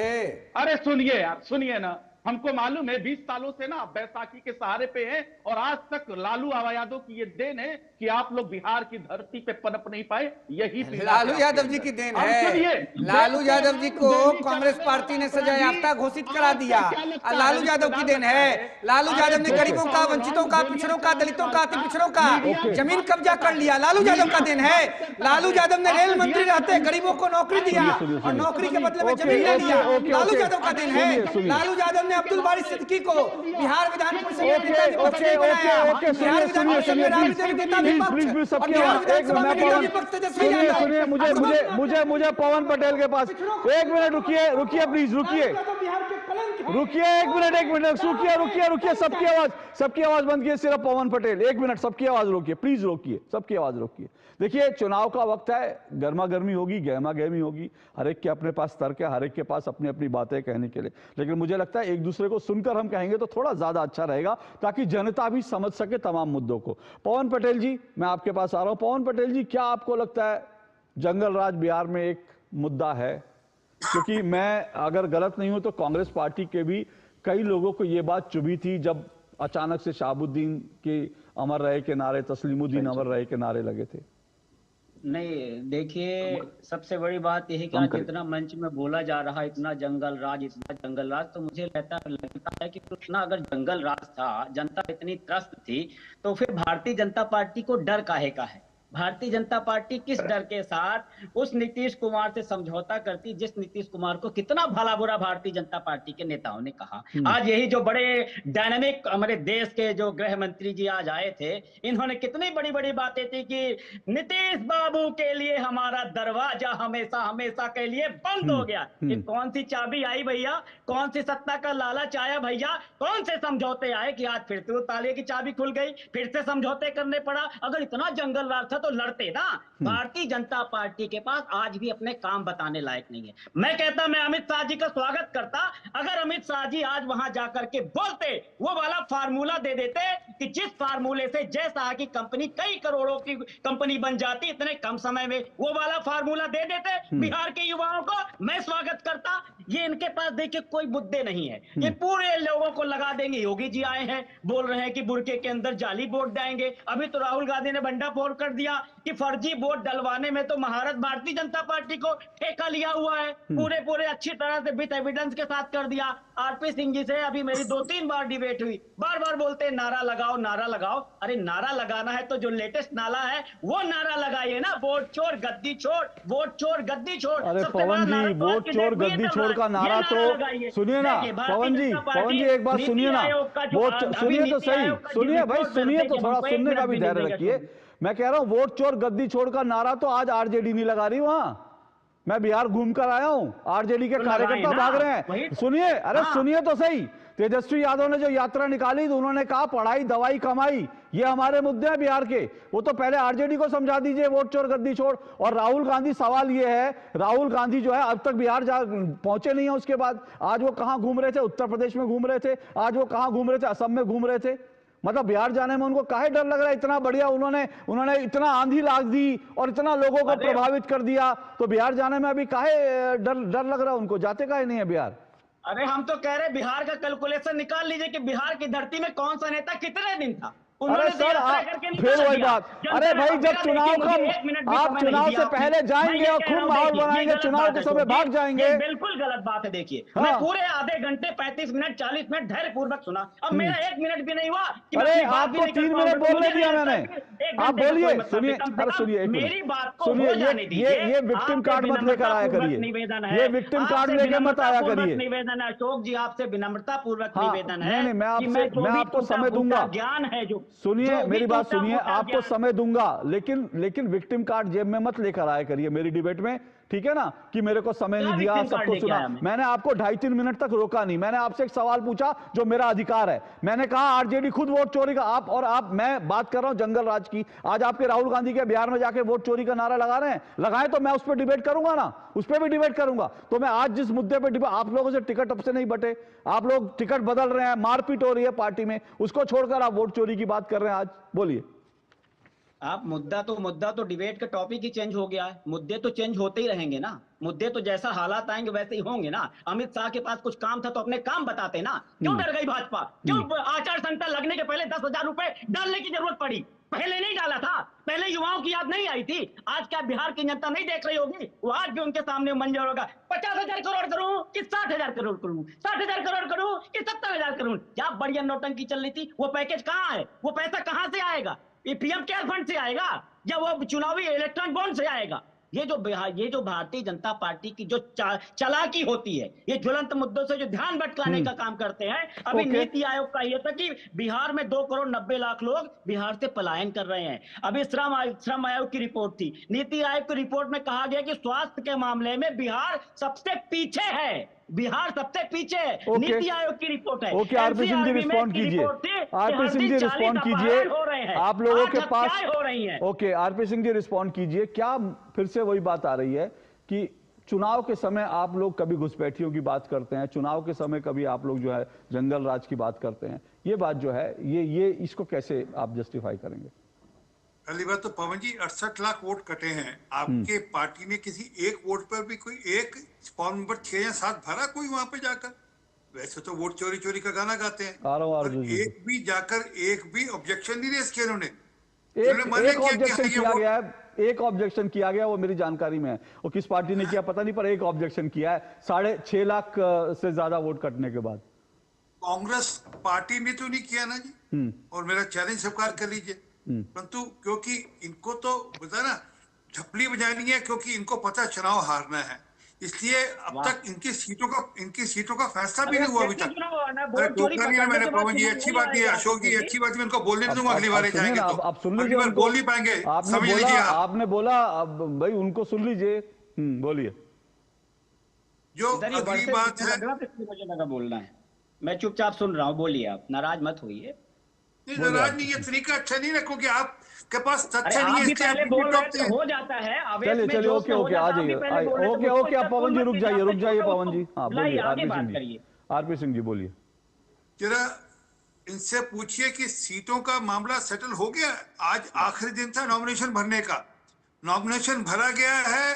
अरे सुनिए यार, सुनिए ना, हमको मालूम है 20 सालों से ना बैसाखी के सहारे पे हैं और आज तक लालू यादव की ये देन है कि आप लोग बिहार की धरती पे पनप नहीं पाए। यही लालू यादव जी की देन है। लालू यादव जी को कांग्रेस पार्टी ने सजा याफ्ता घोषित करा दिया, लालू यादव की देन है। लालू यादव ने गरीबों का, वंचितों का, पिछड़ों का, दलितों का, अति पिछड़ों का जमीन कब्जा कर लिया, लालू यादव का देन है। लालू यादव ने रेल मंत्री रहते गरीबों को नौकरी दिया और नौकरी के बदले में जमीन ले लिया, लालू यादव का देन है। लालू यादव ने अब्दुल बारी सिद्दीकी को बिहार विधान परिषद में नेता विपक्ष नहीं बनाया, बिहार विधान परिषद में राजनीतिक नेता विपक्ष और बिहार विधानसभा में नेता विपक्ष तेजस्वी यादव। मुझे पवन पटेल के पास एक मिनट रुकिए प्लीज, रुकिए एक मिनट रुकिए, सबकी आवाज बंद कीजिए, सिर्फ पवन पटेल एक मिनट, सबकी आवाज रोकिए प्लीज, सबकी आवाज रोकिए। देखिए चुनाव का वक्त है, गर्मा गर्मी होगी, गहमा गहमी होगी, हर एक के अपने पास तर्क है, हर एक के पास अपनी अपनी बातें कहने के लिए, लेकिन मुझे लगता है एक दूसरे को सुनकर हम कहेंगे तो थोड़ा ज्यादा अच्छा रहेगा ताकि जनता भी समझ सके तमाम मुद्दों को। पवन पटेल जी, मैं आपके पास आ रहा हूं। पवन पटेल जी, क्या आपको लगता है जंगल राज बिहार में एक मुद्दा है? क्योंकि मैं अगर गलत नहीं हूं तो कांग्रेस पार्टी के भी कई लोगों को यह बात चुभी थी जब अचानक से शहाबुद्दीन के अमर रहे के नारे, तस्लीमुद्दीन अमर रहे के नारे लगे थे। नहीं, देखिए सबसे बड़ी बात यह है कि आज इतना मंच में बोला जा रहा है, इतना जंगल राज, तो मुझे लगता है कि इतना अगर जंगल राज था, जनता इतनी त्रस्त थी, तो फिर भारतीय जनता पार्टी को डर काहे का है? भारतीय जनता पार्टी किस डर के साथ उस नीतीश कुमार से समझौता करती जिस नीतीश कुमार को कितना भला बुरा भारतीय जनता पार्टी के नेताओं ने कहा। आज यही जो बड़े डायनामिक हमारे देश के जो गृह मंत्री जी आज आए थे, इन्होंने कितनी बड़ी बड़ी बातें थी कि नीतीश बाबू के लिए हमारा दरवाजा हमेशा हमेशा के लिए बंद हो गया। ये कौन सी चाबी आई भैया? कौन सी सत्ता का लालच आया भैया? कौन से समझौते आए कि आज फिर से वो ताले की चाबी खुल गई, फिर से समझौते करने पड़ा? अगर इतना जंगल राज था तो लड़ते ना। भारतीय जनता पार्टी के पास आज भी अपने काम बताने लायक नहीं है। मैं कहता, मैं अमित शाह जी का स्वागत करता अगर अमित शाह जी आज वहां जाकर के बोलते, वो वाला फार्मूला दे देते कि जिस फार्मूले से जय शाह की कंपनी कई करोड़ों की कंपनी बन जाती इतने कम समय में, वो वाला फार्मूला दे देते बिहार के युवाओं को, मैं स्वागत करता। ये इनके पास देखिए कोई मुद्दे नहीं है, ये पूरे लोगों को लगा देंगे। योगी जी आए हैं, बोल रहे हैं कि बुरके के अंदर जाली वोट देंगे। अभी तो राहुल गांधी ने भंडाफोड़ कर दिया कि फर्जी वोट डलवाने में तो महारत भारतीय जनता पार्टी को ठेका लिया हुआ है। पूरे अच्छी तरह से विद एविडेंस के साथ कर दिया। आरपी सिंह जी से अभी मेरी 2-3 बार डिबेट हुई, बार बार बोलते हैं नारा लगाओ, नारा लगाओ। अरे नारा लगाना है तो जो लेटेस्ट नारा है वो नारा लगाइए ना, वोट चोर गद्दी छोड़, वोट चोर गद्दी छोड़। अरे पवन जी, वोट चोर गद्दी छोड़ का नारा तो सुनिए ना पवन जी एक बात सुनिए ना, वोट सुनिए तो सही, सुनिए भाई, सुनिए तो थोड़ा सुनने का भी धैर्य रखिए। मैं कह रहा हूं वोट चोर गद्दी छोड़ का नारा तो आज आरजेडी नहीं लगा रही वहां। मैं बिहार घूमकर आया हूं, आरजेडी के कार्यकर्ता भाग रहे हैं। सुनिए, अरे सुनिए तो सही। तेजस्वी यादव ने जो यात्रा निकाली तो उन्होंने कहा पढ़ाई दवाई कमाई, ये हमारे मुद्दे हैं बिहार के। वो तो पहले आरजेडी को समझा दीजिए वोट चोर गद्दी छोड़। और राहुल गांधी, सवाल ये है, राहुल गांधी जो है अब तक बिहार पहुंचे नहीं है। उसके बाद आज वो कहां घूम रहे थे? उत्तर प्रदेश में घूम रहे थे। आज वो कहां घूम रहे थे? असम में घूम रहे थे। मतलब बिहार जाने में उनको काहे डर लग रहा है? इतना बढ़िया उन्होंने इतना आंधी लाग दी और इतना लोगों को प्रभावित कर दिया, तो बिहार जाने में अभी काहे डर लग रहा है उनको? जाते काहे नहीं है बिहार? अरे हम तो कह रहे बिहार का कैलकुलेशन निकाल लीजिए कि बिहार की धरती में कौन सा नेता कितने दिन था। अरे सर फिर वही बात, अरे भाई जब चुनाव का आप चुनाव से पहले जाएंगे और खूब माहौल बनाएंगे, चुनाव के समय भाग जाएंगे। बिल्कुल गलत बात है। देखिए मैं पूरे आधे घंटे 35 मिनट 40 मिनट धैर्य पूर्वक सुना, अब मेरा 1 मिनट भी नहीं हुआ। अरे आपको 3 मिनट बोलने दिया मैंने, आप बोलिए। सुनिए, अरे सुनिए, मेरी बात को सुनिए, ये विक्टिम कार्ड मत लेकर आया करिए, ये विक्टिम कार्ड लेकर मत आया करिए। निवेदन है अशोक जी, आपसे विनम्रता पूर्वक निवेदन है। नहीं, मैं आपको समय दूंगा। ज्ञान है जो सुनिए, मेरी बात सुनिए, आपको समय दूंगा, लेकिन विक्टिम कार्ड जेब में मत लेकर आया करिए मेरी डिबेट में, ठीक है ना? कि मेरे को समय नहीं दिया, सबको सुना। मैंने आपको 2.5-3 मिनट तक रोका नहीं। मैंने आपसे एक सवाल पूछा जो मेरा अधिकार है। मैंने कहा आरजेडी खुद वोट चोरी का, मैं बात कर रहा हूं जंगल राज की। आज आपके राहुल गांधी के बिहार में जाके वोट चोरी का नारा लगा रहे हैं, लगाए तो मैं उस पर डिबेट करूंगा ना, उस पर भी डिबेट करूंगा। तो मैं आज जिस मुद्दे पर डिबेट, आप लोगों से टिकट अब से नहीं बटे, आप लोग टिकट बदल रहे हैं, मारपीट हो रही है पार्टी में, उसको छोड़कर आप वोट चोरी की बात कर रहे हैं आज। बोलिए। आप मुद्दा तो डिबेट का टॉपिक ही चेंज हो गया है। मुद्दे तो चेंज होते ही रहेंगे ना, मुद्दे तो जैसा हालात आएंगे वैसे ही होंगे ना। अमित शाह के पास कुछ काम था तो अपने काम बताते ना। क्यों डर गई भाजपा? क्यों आचार संहिता लगने के पहले 10,000 रुपए डालने की जरूरत पड़ी? पहले नहीं डाला था? पहले युवाओं की याद नहीं आई थी? आज क्या बिहार की जनता नहीं देख रही होगी? वो आज भी उनके सामने मंजूर होगा। 50,000 करोड़ करूं कि 60,000 करोड़ करूं? 60,000 करोड़ करूं कि 70,000 करूं? क्या बढ़िया नौटंकी चल रही थी? वो पैकेज कहाँ है? वो पैसा कहां से आएगा? ये पीएम केयर फंड से आएगा या वो चुनावी इलेक्ट्रॉन बॉन्ड से आएगा? ये जो भारतीय जनता पार्टी की जो चालाकी होती है, ये ज्वलंत मुद्दों से जो ध्यान भटकाने का काम करते हैं। अभी नीति आयोग का ये था कि बिहार में 2 करोड़ 90 लाख लोग बिहार से पलायन कर रहे हैं। अभी श्रम आयोग की रिपोर्ट थी, नीति आयोग की रिपोर्ट में कहा गया कि स्वास्थ्य के मामले में बिहार सबसे पीछे है। बिहार सबसे पीछे है। नीति आयोग की रिपोर्ट है। Okay, RP Singh ji respond कीजिए। आरपी सिंह जी रिस्पॉन्ड कीजिए, आप लोगों के पास हो रही है। Okay, RP Singh ji respond कीजिए। क्या फिर से वही बात आ रही है कि चुनाव के समय आप लोग कभी घुसपैठियों की बात करते हैं, चुनाव के समय कभी आप लोग जो है जंगल राज की बात करते हैं? ये बात जो है ये इसको कैसे आप जस्टिफाई करेंगे? पहली बात तो पवन जी 68 लाख वोट कटे हैं। आपके पार्टी ने किसी एक वोट पर भी कोई एक फॉर्म नंबर 6 या 7 भरा कोई वहां पे जाकर? वैसे तो वोट चोरी चोरी का गाना गाते हैं, और एक भी जाकर एक भी ऑब्जेक्शन नहीं रेज किया उन्होंने। एक ऑब्जेक्शन किया गया है, एक ऑब्जेक्शन किया गया, वो मेरी जानकारी में है। और किस पार्टी ने किया पता नहीं, पर एक ऑब्जेक्शन किया है 6.5 लाख से ज्यादा वोट कटने के बाद। कांग्रेस पार्टी ने तो नहीं किया ना जी, और मेरा चैलेंज स्वीकार कर लीजिए। परंतु क्योंकि इनको तो बता ना झपली बजानी है, क्योंकि इनको पता चुनाव हारना है, इसलिए अब तक इनकी सीटों का फैसला भी नहीं हुआ अभी तक। मैंने पवन जी अच्छी बात है, अशोक जी अच्छी बात है, इनको बोलने दूंगा अगली बार जाएंगे तो आप सुन लीजिए, बोल नहीं पाएंगे। आपने बोला भाई उनको सुन लीजिए, बोलिए। जो अगली बात है, बोलना है, मैं चुपचाप सुन रहा हूँ, बोलिए, आप नाराज मत होइए। नाराज नहीं, ये तरीका अच्छा नहीं रखो कि आपके पास तथ्य नहीं है, पहले बोल रहे तो हो जाता है। चलिए ओके आ जाइए, ओके आप पवन जी रुक जाइए पवन जी। हाँ बोलिए आरपी सिंह जी बोलिए। जरा इनसे पूछिए कि सीटों का मामला सेटल हो गया? आज आखिरी दिन था नॉमिनेशन भरने का, नॉमिनेशन भरा गया है,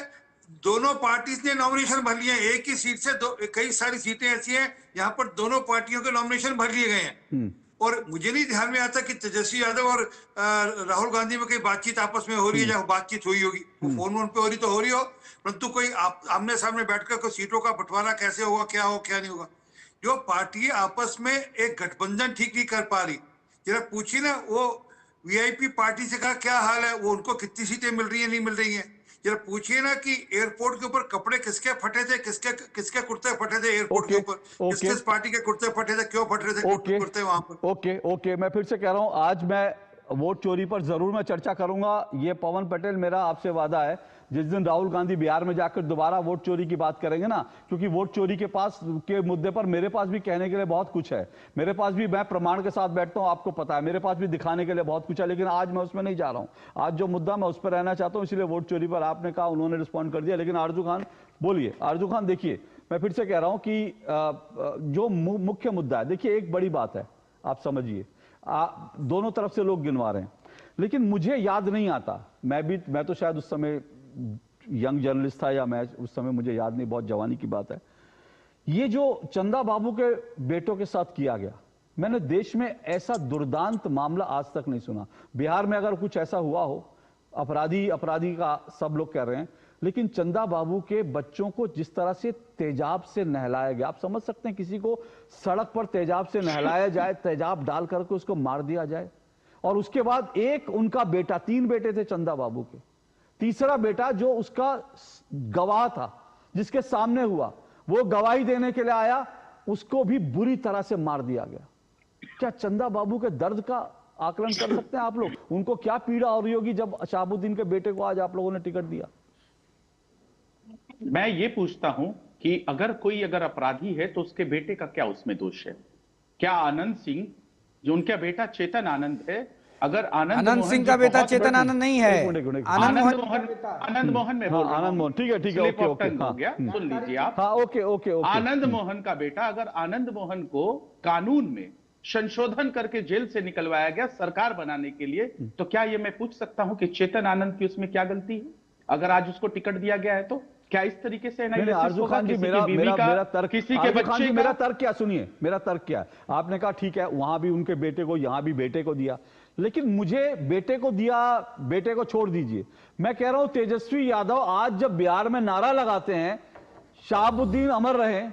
दोनों पार्टीज ने नॉमिनेशन भर लिए। एक ही सीट से कई सारी सीटें ऐसी हैं यहाँ पर दोनों पार्टियों के नॉमिनेशन भर लिए गए हैं। और मुझे नहीं ध्यान में आता कि तेजस्वी यादव और राहुल गांधी में कोई बातचीत आपस में हो रही है, या बातचीत हुई होगी, वो फोन पे हो रही तो हो रही हो, परंतु कोई आमने सामने बैठकर कोई सीटों का बंटवारा कैसे होगा, क्या नहीं होगा। जो पार्टी आपस में एक गठबंधन ठीक नहीं कर पा रही, जरा पूछिए ना वो वीआईपी पार्टी से कहा क्या हाल है, वो उनको कितनी सीटें मिल रही है नहीं मिल रही है। जरा पूछिए ना कि एयरपोर्ट के ऊपर कपड़े किसके फटे थे, किसके कुर्ते फटे थे एयरपोर्ट के ऊपर, किस पार्टी के कुर्ते फटे थे, क्यों फटे थे कुर्ते वहां पर। ओके मैं फिर से कह रहा हूं, आज मैं वोट चोरी पर जरूर मैं चर्चा करूंगा। ये पवन पटेल मेरा आपसे वादा है, जिस दिन राहुल गांधी बिहार में जाकर दोबारा वोट चोरी की बात करेंगे ना, क्योंकि वोट चोरी के मुद्दे पर मेरे पास भी कहने के लिए बहुत कुछ है, मेरे पास भी, मैं प्रमाण के साथ बैठता हूं, आपको पता है, मेरे पास भी दिखाने के लिए बहुत कुछ है, लेकिन आज मैं उसमें नहीं जा रहा हूं। आज जो मुद्दा मैं उस पर रहना चाहता हूं, इसलिए वोट चोरी पर आपने कहा, उन्होंने रिस्पॉन्ड कर दिया। लेकिन आरजू खान बोलिए। आरजू खान देखिए, मैं फिर से कह रहा हूं कि जो मुख्य मुद्दा है, देखिए एक बड़ी बात है, आप समझिए, दोनों तरफ से लोग गिनवा रहे हैं, लेकिन मुझे याद नहीं आता, मैं तो शायद उस समय यंग जर्नलिस्ट था, या मैं उस समय, मुझे याद नहीं, बहुत जवानी की बात है, ये जो चंदा बाबू के बेटों के साथ किया गया, मैंने देश में ऐसा दुर्दांत मामला आज तक नहीं सुना। बिहार में अगर कुछ ऐसा हुआ हो, अपराधी का सब लोग कह रहे हैं, लेकिन चंदा बाबू के बच्चों को जिस तरह से तेजाब से नहलाया गया, आप समझ सकते हैं, किसी को सड़क पर तेजाब से नहलाया जाए, तेजाब डाल करके उसको मार दिया जाए, और उसके बाद एक उनका बेटा, 3 बेटे थे चंदा बाबू के, तीसरा बेटा जो उसका गवाह था, जिसके सामने हुआ, वो गवाही देने के लिए आया, उसको भी बुरी तरह से मार दिया गया। क्या चंदा बाबू के दर्द का आकलन कर सकते हैं आप लोग? उनको क्या पीड़ा हो रही होगी जब शहाबुद्दीन के बेटे को आज आप लोगों ने टिकट दिया? मैं ये पूछता हूं कि अगर कोई अपराधी है तो उसके बेटे का क्या उसमें दोष है? क्या आनंद सिंह, जो उनका बेटा चेतन आनंद है, अगर आनंद सिंह का बेटा चेतन आनंद नहीं है, आनंद मोहन में बोल रहा हूं, आनंद मोहन, ठीक है ओके हो गया, सुन लीजिए आप। ओके आनंद मोहन का बेटा, अगर आनंद मोहन को कानून में संशोधन करके जेल से निकलवाया गया सरकार बनाने के लिए, तो क्या ये मैं पूछ सकता हूं कि चेतन आनंद की उसमें क्या गलती है? अगर आज उसको टिकट दिया गया है तो क्या इस तरीके से आरजू खान जी, मेरा तर्क, किसी के बच्चे का, मेरा तर्क क्या, सुनिए मेरा तर्क क्या है। आपने कहा ठीक है वहां भी उनके बेटे को, यहां भी बेटे को दिया, लेकिन मुझे बेटे को दिया, बेटे को छोड़ दीजिए, मैं कह रहा हूं तेजस्वी यादव आज जब बिहार में नारा लगाते हैं शहाबुद्दीन अमर रहे,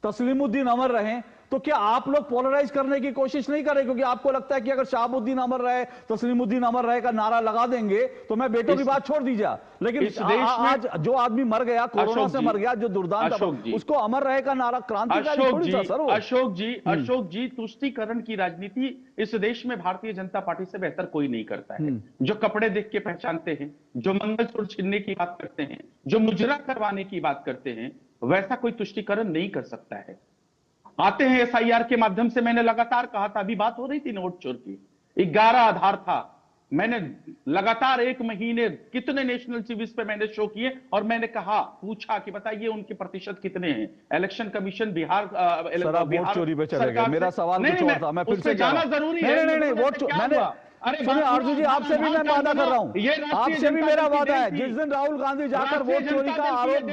तस्लीमुद्दीन अमर रहे, तो क्या आप लोग पोलराइज करने की कोशिश नहीं करें? क्योंकि आपको लगता है कि अगर शहाबुद्दीन अमर रहे, तस्लीमुद्दीन अमर रहे का नारा लगा देंगे तो मैं बेटों की बात छोड़ दीजिए, लेकिन आज जो आदमी मर गया, कोरोना से मर गया, जो दुर्दांत, उसको अमर रहे का नारा क्रांतिकारी थोड़ी था सर। अशोक जी, तुष्टीकरण की राजनीति इस देश में भारतीय जनता पार्टी से बेहतर कोई नहीं करता है। जो कपड़े देख के पहचानते हैं, जो मंगलसूत्र छीनने की बात करते हैं, जो मुजरा करवाने की बात करते हैं, वैसा कोई तुष्टीकरण नहीं कर सकता है। आते हैं एसआईआर के माध्यम से, मैंने लगातार कहा था, अभी बात हो रही थी नोट चोर की, 11 आधार था, मैंने लगातार 1 महीने कितने नेशनल सीरीज पे मैंने शो किए और मैंने कहा, पूछा कि बताइए उनके प्रतिशत कितने हैं। इलेक्शन कमीशन बिहार वोट चोरी पे चले गए, मेरा सवाल कुछ और था, मैं फिर से जाना जरूरी है। नहीं, वोट मैंने, सुनिए आरजू जी, आपसे भी मैं वादा कर रहा हूं, आपसे भी मेरा वादा है, जिस दिन राहुल गांधी जाकर वोट चोरी का आरोप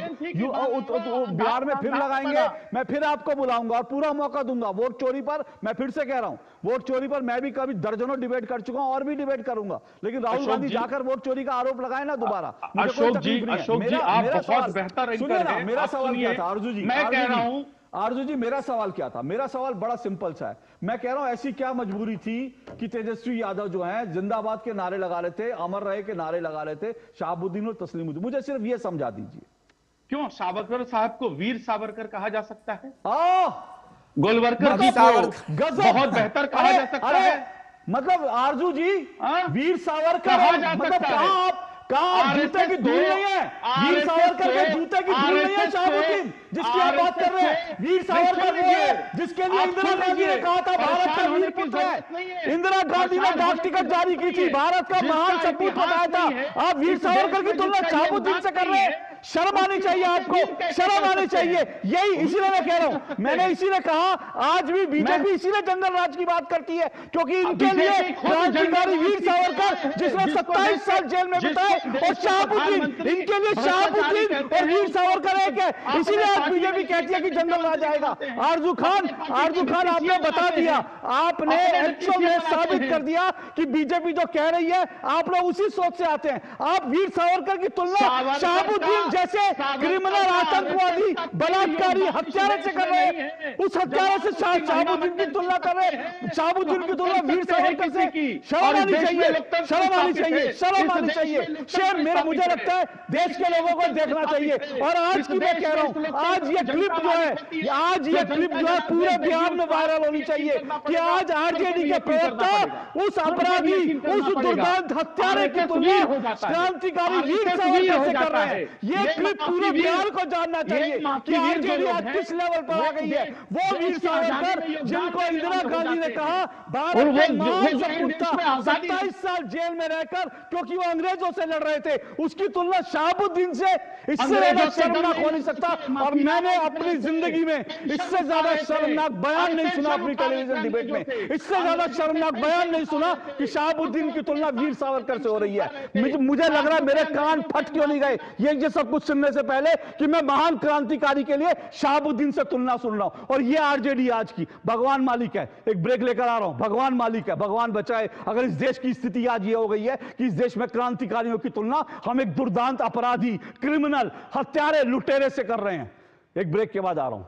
बिहार में फिर लगाएंगे, मैं फिर आपको बुलाऊंगा और पूरा मौका दूंगा वोट चोरी पर। मैं फिर से कह रहा हूं, वोट चोरी पर मैं भी कभी दर्जनों डिबेट कर चुका हूं और भी डिबेट करूंगा, लेकिन राहुल गांधी जाकर वोट चोरी का आरोप लगाए ना दोबारा, अशोक जी, आप बहुत बेहतर एंकर हैं। मेरा सवाल क्या था आरजू जी, मैं कह रहा हूं, आरजू जी मेरा सवाल क्या था? मेरा सवाल बड़ा सिंपल सा है, मैं कह रहा हूं ऐसी क्या मजबूरी थी कि तेजस्वी यादव जो हैं जिंदाबाद के नारे लगा रहे थे, अमर रहे के नारे लगा रहे थे, शहाबुद्दीन और तस्लीमुद्दीन, मुझे सिर्फ ये समझा दीजिए। क्यों सावरकर साहब को वीर सावरकर कहा जा सकता है? गोलवरकर की बहुत बेहतर कहा जा सकता है। मतलब आरजू जी, वीर सावरकर मतलब कहां जूते की धूल नहीं है, वीर सावरकर के जूते की धूल नहीं है शहाबुद्दीन जिसकी आप बात कर रहे हैं। वीर सावरकर वो है जिसके लिए इंदिरा गांधी ने कहा था भारत का वीर पुत्र है, इंदिरा गांधी ने डाक टिकट जारी की थी, भारत का महान सपूत बताया था। आप वीर सावरकर की तुलना शहाबुद्दीन से कर रहे हैं, शर्म आनी चाहिए आपको, शर्म आनी चाहिए। यही इसीलिए मैं कह रहा हूं, मैंने इसीलिए कहा आज भी बीजेपी इसीलिए जंगल राज की बात करती है, क्योंकि इनके लिए क्रांतिकारी वीर सावरकर जिसने 27 साल जेल में बिताए और शहाबुद्दीन, इनके लिए शहाबुद्दीन और वीर सावरकर एक है, इसीलिए आज बीजेपी कहती है कि जंगल राज आएगा। आरजू खान आपने बता दिया, आपने एक्चुअल में साबित कर दिया कि बीजेपी जो कह रही है आप लोग उसी सोच से आते हैं। आप वीर सावरकर की तुलना शहाबुद्दीन जैसे क्रिमिनल, आतंकवादी, बलात्कारी, हत्यारे से कर रहे हैं, उस हत्यारे से शहाबुद्दीन की तुलना कर रहे हैं, शहाबुद्दीन की तुलना वीर सावरकर से। शर्म आनी चाहिए, शर्म आनी चाहिए, शर्म आनी चाहिए। शेर मेरा, मुझे लगता है देश के लोगों को देखना चाहिए। और आज की मैं कह रहा हूं, आज ये क्लिप जो है, आज ये क्लिप जो है पूरे बिहार में वायरल होनी चाहिए कि आज आरजेडी के प्रवक्ता उस अपराधी, उस दुर्दांत हत्यारे की तुलना क्रांतिकारी वीर सावरकर से कर रहे हैं। ये क्लिप पूरे बिहार को जानना चाहिए कि आरजेडी आज किस लेवल पर आ गई है। वो वीर सावरकर जिनको इंदिरा गांधी ने कहा भारत के महान सपूत था, 27 साल जेल में रहकर क्योंकि वो अंग्रेजों से लड़ रहे थे, उसकी तुलना शहाबुद्दीन से, इससे ज्यादा शर्मनाक हो नहीं सकता। और मैंने अपनी जिंदगी में इससे ज्यादा शर्मनाक बयान नहीं सुना अपनी टेलीविजन डिबेट में, इससे ज्यादा शर्मनाक बयान नहीं सुना कि शहाबुद्दीन की तुलना वीर सावरकर से हो रही है। मुझे लग रहा है मेरे कान फट क्यों नहीं गए ये सब कुछ सुनने से पहले कि मैं महान क्रांतिकारी के लिए शहाबुद्दीन से तुलना सुन रहा हूं। और ये आरजेडी आज की, भगवान मालिक है, एक ब्रेक लेकर आ रहा हूं, भगवान मालिक है, भगवान बचाए अगर इस देश की स्थिति आज ये हो गई है कि इस देश में क्रांतिकारियों की तुलना हम एक दुर्दांत अपराधी, क्रिमिनल, हत्यारे, लुटेरे से कर रहे हैं। एक ब्रेक के बाद आ रहा हूं।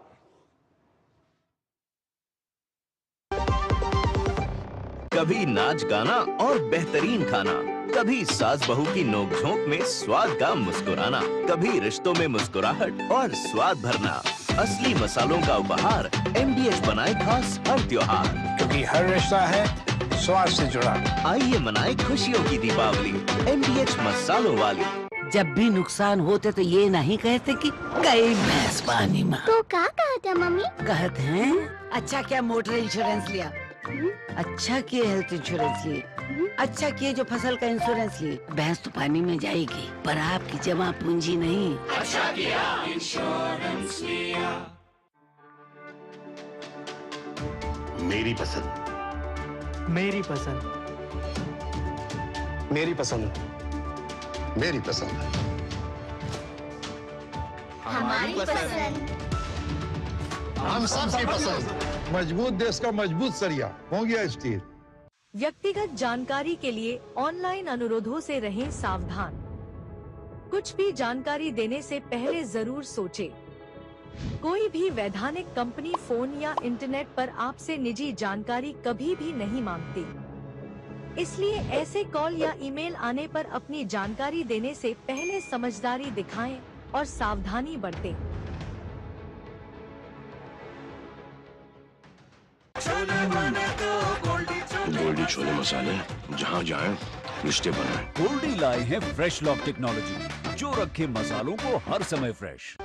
कभी नाच गाना और बेहतरीन खाना, कभी सास बहू की नोक-झोंक में स्वाद का मुस्कुराना, कभी रिश्तों में मुस्कुराहट और स्वाद भरना। असली मसालों का उपहार MDH बनाए खास हर त्योहार, क्योंकि हर रिश्ता है स्वाद से जुड़ा। आइए मनाए खुशियों की दीपावली MDH मसालों वाली। जब भी नुकसान होते तो ये नहीं कहते कि गई भैंस पानी में। तो क्या कहते मम्मी? कहते हैं अच्छा क्या मोटर इंश्योरेंस लिया, अच्छा किए हेल्थ इंश्योरेंस लिए, अच्छा किए जो फसल का इंश्योरेंस लिए। भैंस तो पानी में जाएगी पर आपकी जमा पूंजी नहीं। अच्छा किया इंश्योरेंस लिया। मेरी पसंद, मेरी पसंद, मेरी पसंद, मेरी पसंद, हमारी पसंद, हम सबकी पसंद। मजबूत देश का मजबूत सरिया हो गया स्टील। व्यक्तिगत जानकारी के लिए ऑनलाइन अनुरोधों से रहें सावधान। कुछ भी जानकारी देने से पहले जरूर सोचें। कोई भी वैधानिक कंपनी फोन या इंटरनेट पर आपसे निजी जानकारी कभी भी नहीं मांगती। इसलिए ऐसे कॉल या ईमेल आने पर अपनी जानकारी देने से पहले समझदारी दिखाएं और सावधानी बरतें। गोल्डी छोले मसाले, जहाँ जाएं रिश्ते बनाएं। गोल्डी लाए हैं फ्रेश लॉक टेक्नोलॉजी, जो रखे मसालों को हर समय फ्रेश।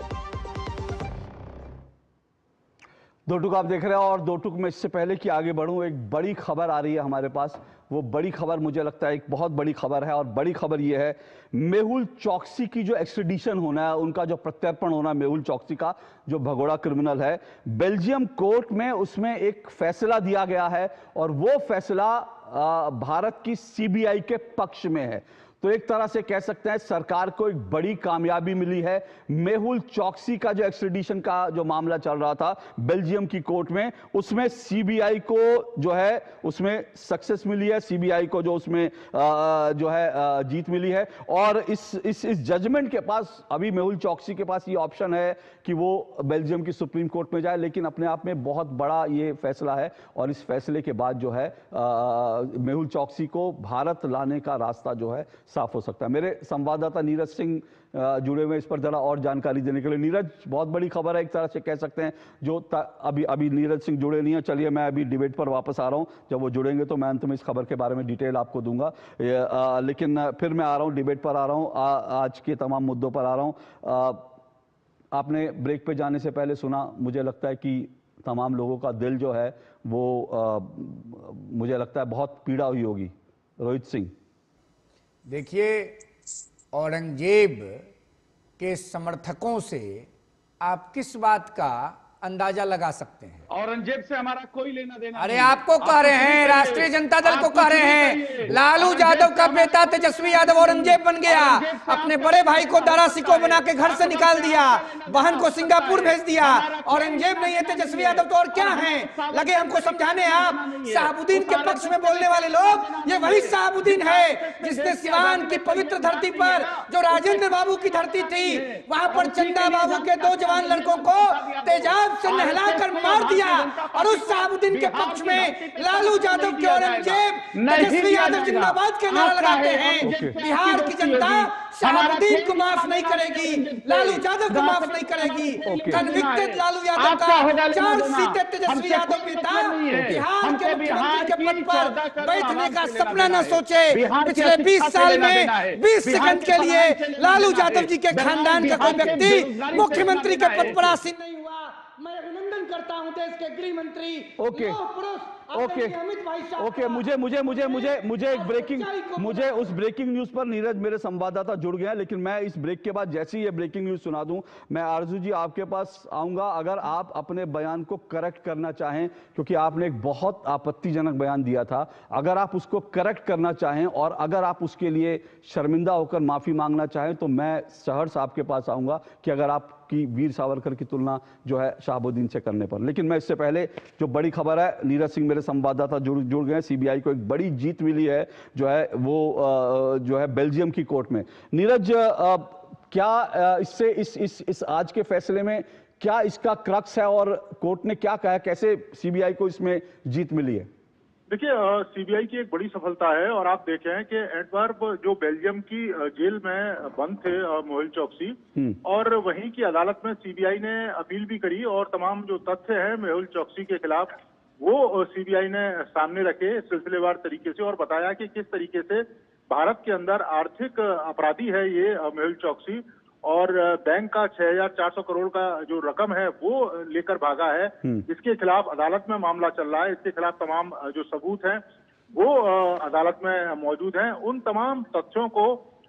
दो टुक आप देख रहे हैं और दो टुक में इससे पहले कि आगे बढ़ूं, एक बड़ी खबर आ रही है हमारे पास। वो बड़ी खबर मुझे लगता है एक बहुत बड़ी खबर है और बड़ी खबर ये है, मेहुल चौकसी की जो एक्सट्रेडिशन होना है, उनका जो प्रत्यर्पण होना है मेहुल चौकसी का, जो भगोड़ा क्रिमिनल है, बेल्जियम कोर्ट में उसमें एक फैसला दिया गया है और वो फैसला भारत की सीबीआई के पक्ष में है। तो एक तरह से कह सकते हैं सरकार को एक बड़ी कामयाबी मिली है। मेहुल चौकसी का जो एक्सट्रेडिशन का जो मामला चल रहा था बेल्जियम की कोर्ट में, उसमें सीबीआई को जो है उसमें सक्सेस मिली है, सीबीआई को जो उसमें जो है जीत मिली है। और इस जजमेंट के पास अभी मेहुल चौकसी के पास ये ऑप्शन है कि वो बेल्जियम की सुप्रीम कोर्ट में जाए, लेकिन अपने आप में बहुत बड़ा ये फैसला है और इस फैसले के बाद जो है मेहुल चौकसी को भारत लाने का रास्ता जो है साफ हो सकता है। मेरे संवाददाता नीरज सिंह जुड़े हुए इस पर जरा और जानकारी देने के लिए। नीरज, बहुत बड़ी खबर है एक तरह से कह सकते हैं, जो अभी नीरज सिंह जुड़े नहीं है। चलिए मैं अभी डिबेट पर वापस आ रहा हूं, जब वो जुड़ेंगे तो मैं अंत में इस खबर के बारे में डिटेल आपको दूंगा। लेकिन फिर मैं आ रहा हूं, डिबेट पर आ रहा हूं, आज के तमाम मुद्दों पर आ रहा हूं। आपने ब्रेक पे जाने से पहले सुना, मुझे लगता है कि तमाम लोगों का दिल जो है वो मुझे लगता है बहुत पीड़ा हुई होगी। रोहित सिंह, देखिए, औरंगजेब के समर्थकों से आप किस बात का अंदाजा लगा सकते हैं? औरंगजेब से हमारा कोई लेना देना अरे आपको कह रहे हैं, राष्ट्रीय जनता दल को कह रहे हैं, लालू यादव का बेटा तेजस्वी यादव औरंगजेब बन गया, अपने बड़े भाई को दारा सिको बना के घर से निकाल दिया, बहन को सिंगापुर भेज दिया। औरंगजेब नहीं है तेजस्वी यादव तो और क्या है? लगे हमको समझाने आप। शहाबुद्दीन के पक्ष में बोलने वाले लोग, ये वही शहाबुद्दीन है जिसने सिवान की पवित्र धरती पर, जो राजेंद्र बाबू की धरती थी, वहां पर चंदा बाबू के 2 जवान लड़कों को तेजाब से नहलाकर मार दिया। और उस शहाबुद्दीन के पक्ष में लालू यादव के औरंगजेब, तेजस्वी यादव जिंदाबाद के नारा लगाते हैं। बिहार की जनता शहाबुद्दीन को माफ नहीं करेगी, लालू यादव को माफ नहीं करेगी। कन्विक्टेड लालू यादव का 4 सीटें तेजस्वी यादव पिता बिहार के मुख्यमंत्री के पद पर बैठने का सपना न सोचे। पिछले 20 साल में 20 सेकंड के लिए लालू यादव जी के खानदान का कोई व्यक्ति मुख्यमंत्री के पद पर आसीन नहीं हुआ। मैं अभिनंदन करता हूं देश के गृह मंत्री मुझे एक ब्रेकिंग, मुझे उस ब्रेकिंग न्यूज पर नीरज मेरे संवाददाता जुड़ गए हैं, लेकिन मैं इस ब्रेक के बाद जैसे ही ये ब्रेकिंग न्यूज सुना दूं, मैं आरजू जी आपके पास आऊंगा। अगर आप अपने बयान को करेक्ट करना चाहें, क्योंकि आपने एक बहुत आपत्तिजनक बयान दिया था, अगर आप उसको करेक्ट करना चाहें और अगर आप उसके लिए शर्मिंदा होकर माफी मांगना चाहें, तो मैं सहर्ष आपके पास आऊंगा कि अगर आप की वीर सावरकर की तुलना जो है शहाबुद्दीन से करने पर। लेकिन मैं इससे पहले जो बड़ी खबर है, नीरज सिंह मेरे संवाददाता जुड़ गए। सीबीआई को एक बड़ी जीत मिली है जो है वो जो है बेल्जियम की कोर्ट में। नीरज, क्या इससे इस आज के फैसले में क्या इसका क्रक्स है और कोर्ट ने क्या कहा, कैसे सीबीआई को इसमें जीत मिली है? देखिए, सीबीआई की एक बड़ी सफलता है और आप देखें कि एंटवर्प जो बेल्जियम की जेल में बंद थे मेहुल चौकसी, और वहीं की अदालत में सीबीआई ने अपील भी करी और तमाम जो तथ्य हैं मेहुल चौकसी के खिलाफ वो सीबीआई ने सामने रखे सिलसिलेवार तरीके से और बताया कि किस तरीके से भारत के अंदर आर्थिक अपराधी है ये मेहुल चौकसी और बैंक का 6,400 करोड़ का जो रकम है वो लेकर भागा है। इसके खिलाफ अदालत में मामला चल रहा है। इसके खिलाफ तमाम जो सबूत हैं वो अदालत में मौजूद हैं। उन तमाम तथ्यों को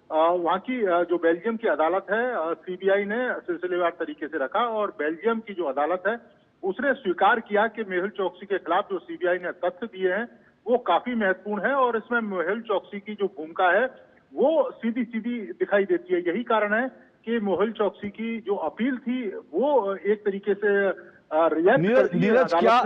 वहाँ की जो बेल्जियम की अदालत है, सीबीआई ने सिलसिलेवार तरीके से रखा और बेल्जियम की जो अदालत है उसने स्वीकार किया कि मेहुल चौकसी के खिलाफ जो सीबीआई ने तथ्य दिए हैं वो काफी महत्वपूर्ण है और इसमें मेहुल चौकसी की जो भूमिका है वो सीधी सीधी दिखाई देती है। यही कारण है कि मेहुल चौकसी की जो अपील थी वो एक तरीके से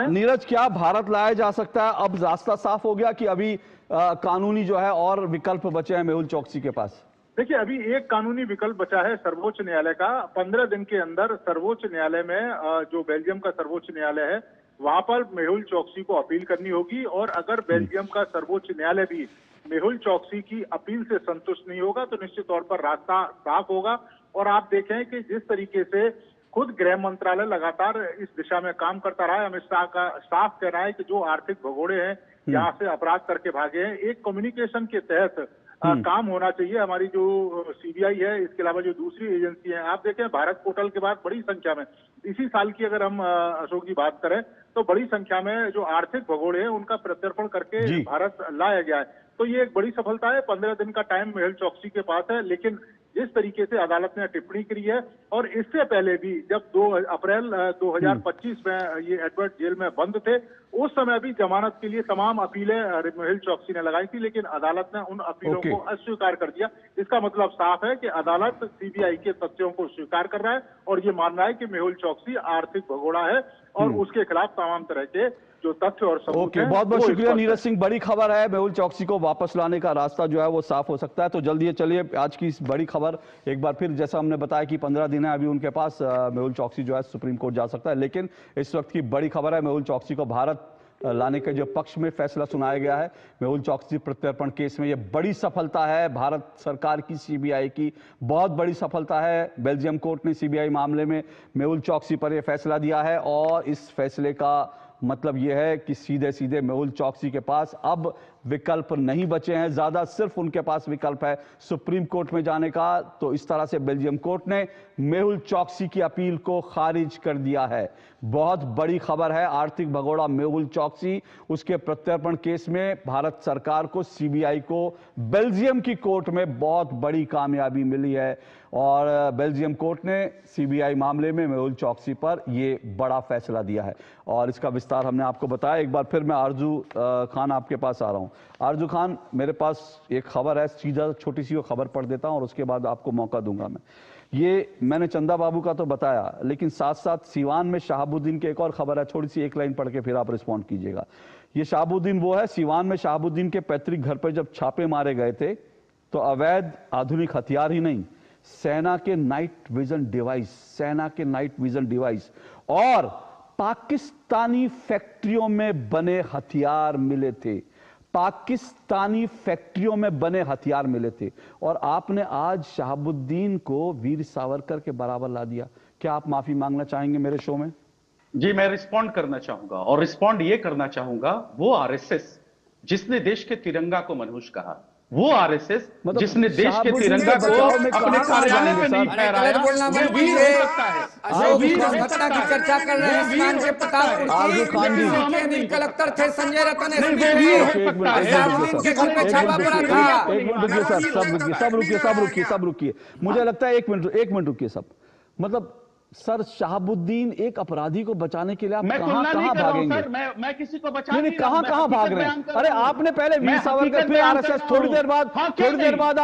नीरज क्या भारत लाया जा सकता है? अब रास्ता साफ हो गया कि अभी कानूनी जो है और विकल्प बचे हैं मेहुल चौकसी के पास? देखिए, अभी एक कानूनी विकल्प बचा है सर्वोच्च न्यायालय का। 15 दिन के अंदर सर्वोच्च न्यायालय में जो बेल्जियम का सर्वोच्च न्यायालय है वहां पर मेहुल चौकसी को अपील करनी होगी और अगर बेल्जियम का सर्वोच्च न्यायालय भी मेहुल चौकसी की अपील से संतुष्ट नहीं होगा तो निश्चित तौर पर रास्ता साफ होगा। और आप देखें कि जिस तरीके से खुद गृह मंत्रालय लगातार इस दिशा में काम करता रहा है, अमित शाह का साफ कहना है कि जो आर्थिक भगोड़े हैं यहाँ से अपराध करके भागे हैं, एक कम्युनिकेशन के तहत काम होना चाहिए। हमारी जो सीबीआई है, इसके अलावा जो दूसरी एजेंसी है, आप देखें भारत पोर्टल के बाद बड़ी संख्या में इसी साल की अगर हम अशोक की बात करें तो बड़ी संख्या में जो आर्थिक भगोड़े हैं उनका प्रत्यर्पण करके भारत लाया गया है। तो ये एक बड़ी सफलता है। 15 दिन का टाइम मेहुल चौकसी के पास है, लेकिन जिस तरीके से अदालत ने टिप्पणी करी है और इससे पहले भी जब 2 अप्रैल 2025 में ये एडवर्ड जेल में बंद थे उस समय भी जमानत के लिए तमाम अपीलें मेहुल चौकसी ने लगाई थी, लेकिन अदालत ने उन अपीलों को अस्वीकार कर दिया। इसका मतलब साफ है कि अदालत सीबीआई के तथ्यों को स्वीकार कर रहा है और ये मान रहा है कि मेहुल चौकसी आर्थिक भगोड़ा है और उसके खिलाफ तमाम तरह के जो तथ्य और सबूत हैं। बहुत बहुत शुक्रिया नीरज सिंह। बड़ी खबर है, मेहुल चौकसी को वापस लाने का रास्ता जो है वो साफ हो सकता है। तो जल्दी चलिए आज की इस बड़ी खबर एक बार फिर, जैसा हमने बताया कि 15 दिन है अभी उनके पास, मेहुल चौकसी जो है सुप्रीम कोर्ट जा सकता है। लेकिन इस वक्त की बड़ी खबर है, मेहुल चौकसी को भारत लाने के जो पक्ष में फैसला सुनाया गया है मेहुल चौकसी प्रत्यर्पण केस में, ये बड़ी सफलता है भारत सरकार की, सीबीआई की बहुत बड़ी सफलता है। बेल्जियम कोर्ट ने सीबीआई मामले में मेहुल चौकसी पर यह फैसला दिया है और इस फैसले का मतलब यह है कि सीधे सीधे मेहुल चौकसी के पास अब विकल्प नहीं बचे हैं ज्यादा, सिर्फ उनके पास विकल्प है सुप्रीम कोर्ट में जाने का। तो इस तरह से बेल्जियम कोर्ट ने मेहुल चौकसी की अपील को खारिज कर दिया है। बहुत बड़ी खबर है। आर्थिक भगोड़ा मेहुल चौकसी, उसके प्रत्यर्पण केस में भारत सरकार को, सीबीआई को बेल्जियम की कोर्ट में बहुत बड़ी कामयाबी मिली है और बेल्जियम कोर्ट ने सीबीआई मामले में मेहुल चौकसी पर यह बड़ा फैसला दिया है और इसका विस्तार हमने आपको बताया। एक बार फिर मैं आरजू खान आपके पास आ रहा हूं। आरजू खान, मेरे पास एक खबर है, सीधा छोटी सी वो खबर पढ़ देता हूं और उसके बाद आपको मौका दूंगा मैं। ये मैंने चंदा बाबू का तो बताया, लेकिन साथ साथ सीवान में शहाबुद्दीन की एक और खबर है, थोड़ी सी एक लाइन पढ़ के फिर आप रिस्पॉन्ड कीजिएगा। ये शहाबुद्दीन वो है, सीवान में शहाबुद्दीन के पैतृक घर पर जब छापे मारे गए थे तो अवैध आधुनिक हथियार ही नहीं, सेना के नाइट विजन डिवाइस और पाकिस्तानी फैक्ट्रियों में बने हथियार मिले थे। पाकिस्तानी फैक्ट्रियों में बने हथियार मिले थे और आपने आज शहाबुद्दीन को वीर सावरकर के बराबर ला दिया। क्या आप माफी मांगना चाहेंगे मेरे शो में? जी, मैं रिस्पॉन्ड करना चाहूंगा और रिस्पॉन्ड ये करना चाहूंगा, वो आरएसएस जिसने देश के तिरंगा को मनहूस कहा, वो आरएसएस जिसने देश के तिरंगा को अपने कार्यालय में नहीं फहराया, वो वीर हो सकता है। घटना की चर्चा कर रहे हैं, सीवान के प्रतापपुर कलेक्टर थे संजय रतन, के घर पे छापा पड़ा था। एक मिनट, सब रुकिए। मुझे लगता है एक मिनट रुकिए सब। मतलब सर, शहाबुद्दीन एक अपराधी को बचाने के लिए आप कहां भागेंगे? मैं किसी को बचा नहीं, कहां भाग रहे हैं? अरे आपने पहले वीर सावरकर, फिर आरएसएस, थोड़ी देर बाद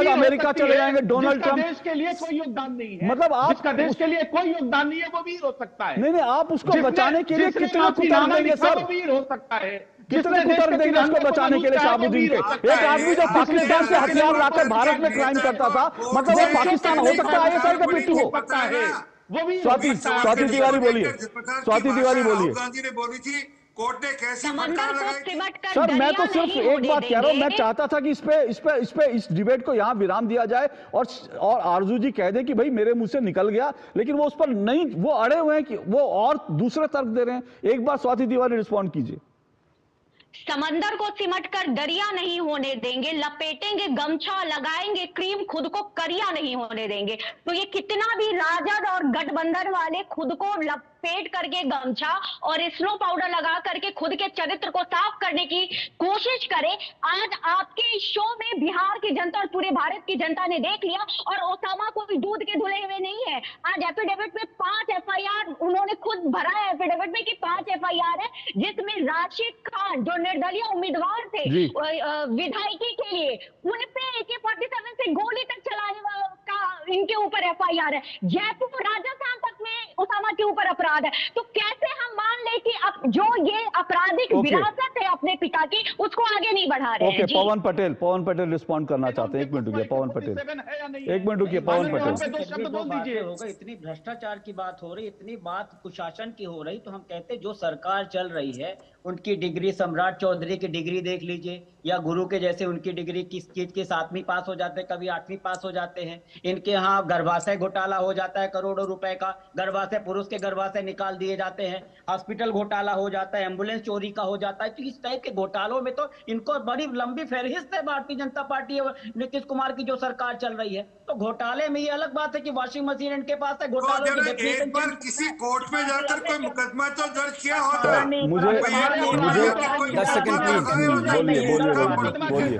अमेरिका चले जाएंगे, डोनाल्ड ट्रंप। देश के लिए कोई योगदान नहीं है, मतलब आप जिसका देश के लिए कोई योगदान नहीं है वो वीर हो सकता है। नहीं, आप उसको बचाने के लिए कितना कुतर देंगे सर? वीर हो सकता है, कितने कुतर देंगे उसको बचाने के लिए शहाबुद्दीन के? एक आदमी जो पाकिस्तान से हथियार लाकर भारत में क्राइम करता था, मतलब वो पाकिस्तान हो सकता है ISI का पिट्ठू हो? स्वाति तिवारी बोलिए। राहुल गांधी ने बोली थी, कोर्ट ने कैसी फटकार लगाई? सर, मैं तो सिर्फ एक बात कह रहा हूं, मैं चाहता था कि इस डिबेट को यहां विराम दिया जाए और आरजू जी कह दे कि भाई मेरे मुंह से निकल गया, लेकिन वो उस पर नहीं, वो अड़े हुए हैं कि वो और दूसरे तर्क दे रहे हैं। एक बार स्वाति तिवारी रिस्पॉन्ड कीजिए। समंदर को सिमटकर दरिया नहीं होने देंगे, लपेटेंगे गमछा, लगाएंगे क्रीम, खुद को करिया नहीं होने देंगे। तो ये कितना भी राजद और गठबंधन वाले खुद को लपेट करके गमछा और स्नो पाउडर लगा करके खुद के चरित्र को साफ करने की कोशिश करे। आज आपके शो में बिहार की जनता और पूरे भारत की जनता ने देख लिया, और ओसामा कोई दूध के धुले हुए नहीं है। आज एफिडेविट में 5 FIR उन्होंने खुद भरा है एफिडेविट में कि 5 FIR है, जिसमें राशिद खान जो निर्दलीय उम्मीदवार थे विधायकी के लिए, उन पे AK-47 से गोली तक चलाने का इनके ऊपर FIR है। जयपुर राजस्थान तक में ओसामा के ऊपर अपराध है। तो कैसे हम मान ले कि अब जो ये आपराधिक विरासत है अपने पिता की, उसको आगे नहीं बढ़ा रहे हैं। पवन पटेल रिस्पॉन्ड करना चाहते हैं। 1 मिनट रुकिए पवन पटेल, 1 मिनट रुकिए पवन पटेल। इतनी भ्रष्टाचार की बात हो रही, इतनी बात कुशासन की हो रही, तो हम कहते जो सरकार चल रही है उनकी डिग्री, सम्राट चौधरी की डिग्री देख लीजिए, या गुरु के जैसे उनकी डिग्री किस चीज के 7वीं पास हो जाते हैं, कभी 8वीं पास हो जाते हैं। इनके यहाँ गर्भाशय घोटाला हो जाता है, करोड़ों रुपए का गर्भाशय, पुरुष के गर्भाशय निकाल दिए जाते हैं। हॉस्पिटल घोटाला हो जाता है, एम्बुलेंस चोरी का हो जाता है। तो इस टाइप के घोटालों में तो इनको बड़ी लंबी फहरिस्त है भारतीय जनता पार्टी और नीतीश कुमार की जो सरकार चल रही है। तो घोटाले में ये अलग बात है कि वॉशिंग मशीन इनके पास है, घोटालों की एक बार किसी कोर्ट में जाकर कोई मुकदमा तो दर्ज किया होगा। मुझे 10 सेकंड प्लीज, बोलिए।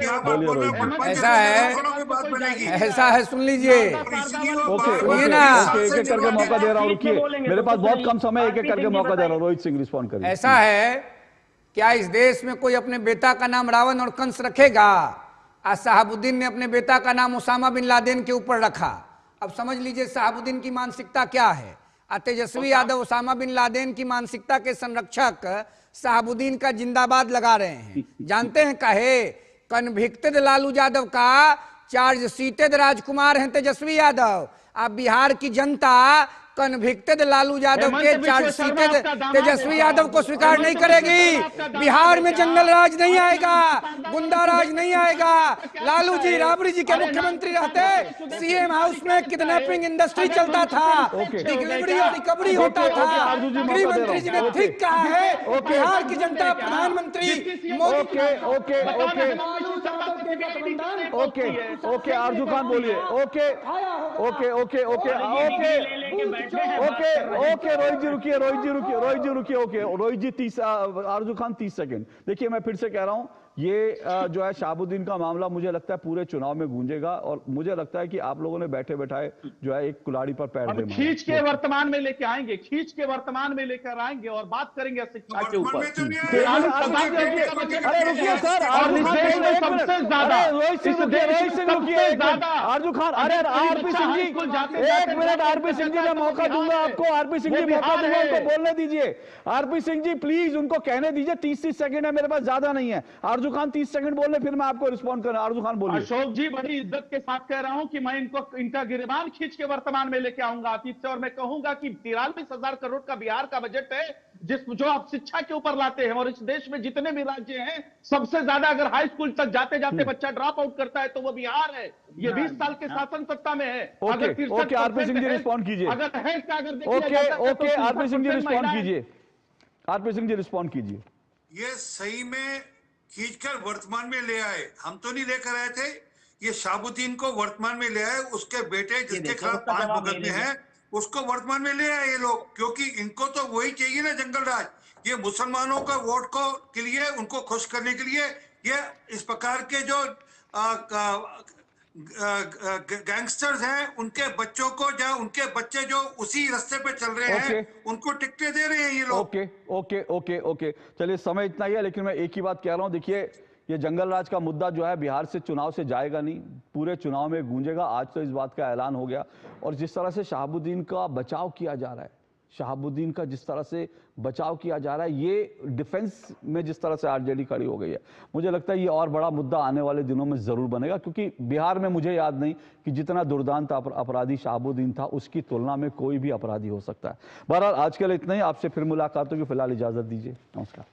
ऐसा है सुन लीजिए। ओके ना, एक एक करके मौका दे रहा हूँ, रुकिए, मेरे पास बहुत कम समय, एक एक करके मौका दे रहा हूँ। रोहित सिंह रिस्पॉन्ड करिए। ऐसा है, क्या इस देश में कोई अपने बेटा का नाम रावण और कंस रखेगा? आज शहाबुद्दीन ने अपने बेटा का नाम ओसामा बिन लादेन के ऊपर रखा। अब समझ लीजिए शहाबुद्दीन की मानसिकता क्या है। Tejashwi Yadav Osama bin Laden की मानसिकता के संरक्षक शहाबुद्दीन का जिंदाबाद लगा रहे हैं। जानते हैं काहे? कन्विक्टेड लालू यादव का चार्जशीटेड राजकुमार हैं तेजस्वी यादव। अब बिहार की जनता कन्विक्टेड लालू यादव के चार्जशीटेड तेजस्वी यादव को स्वीकार नहीं करेगी। बिहार में जंगल राज नहीं आएगा, गुंडा राज नहीं आएगा। लालू जी राबड़ी जी के मुख्यमंत्री रहते, सीएम हाउस में किडनैपिंग इंडस्ट्री चलता था, डिलीवरी और रिकवरी होता था। गृह मंत्री जी ने ठीक कहा है, बिहार की जनता प्रधानमंत्री ओके आरजू खान बोलिए। ओके रोहित जी रुकिए, रोहित जी 30, आरजू खान 30 सेकंड। देखिए मैं फिर से कह रहा हूं, ये जो है शहाबुद्दीन का मामला मुझे लगता है पूरे चुनाव में गूंजेगा, और मुझे लगता है कि आप लोगों ने बैठे बैठाए जो है एक कुल्हाड़ी पर पैर दे खींच के वर्तमान में लेके आएंगे, खींच के वर्तमान में लेकर आएंगे और बात करेंगे शिक्षा के ऊपर। अरे रुकिए सर, आरजू खान, अरे RP Singh ji, 1 minute, RP Singh ji मैं मौका दूंगा आपको, आरपी सिंह जी मौका दूंगा, उनको बोलने दीजिए। आरपी सिंह जी प्लीज उनको कहने दीजिए, 30 सेकंड है मेरे पास, ज्यादा नहीं है। आरजू खान 30 सेकंड बोलने, फिर मैं आपको रिस्पॉन्ड करूं। आरजू खान बोलिए। अशोक जी बड़ी इज्जत के साथ कह रहा हूं कि मैं इनका गिरबान खींच के वर्तमान में लेके आऊंगा अतीत से, और मैं कहूंगा कि 43,000 करोड़ का बिहार का बजट है, जो आप शिक्षा के ऊपर लाते हैं, और इस देश में जितने भी राज्य हैं सबसे ज्यादा अगर हाई स्कूल तक जाते जाते बच्चा ड्रॉप आउट करता है तो वो बिहार है। ये 20 साल के शासन सत्ता में है। Okay RP Singh ji respond कीजिए। अगर है okay RP Singh ji respond कीजिए। आरपी सिंह जी रिस्पॉन्ड कीजिए। ये सही में खींचकर वर्तमान में ले आए, हम तो नहीं लेकर आए थे। ये शहाबुद्दीन को वर्तमान में ले आए, उसके बेटे जिसके खिलाफ 5 मुकदमे हैं उसको वर्तमान में ले आए ये लोग, क्योंकि इनको तो वही चाहिए ना, जंगल राज। ये मुसलमानों का वोट के लिए, उनको खुश करने के लिए ये इस प्रकार के जो गैंगस्टर्स हैं उनके बच्चों को, या उनके बच्चे जो उसी रास्ते पे चल रहे हैं उनको टिकटें दे रहे हैं ये लोग। ओके चलिए, समय इतना ही है, लेकिन मैं एक ही बात कह रहा हूं, देखिए ये जंगल राज का मुद्दा जो है बिहार से चुनाव से जाएगा नहीं, पूरे चुनाव में गूंजेगा। आज तो इस बात का ऐलान हो गया, और जिस तरह से शहाबुद्दीन का बचाव किया जा रहा है, शहाबुद्दीन का जिस तरह से बचाव किया जा रहा है, ये डिफेंस में जिस तरह से आरजेडी खड़ी हो गई है, मुझे लगता है ये और बड़ा मुद्दा आने वाले दिनों में जरूर बनेगा, क्योंकि बिहार में मुझे याद नहीं कि जितना दुर्दांत अपराधी शहाबुद्दीन था उसकी तुलना में कोई भी अपराधी हो सकता है। बहरहाल आज के लिए इतना ही, आपसे फिर मुलाकात होगी, फिलहाल इजाजत दीजिए, नमस्कार।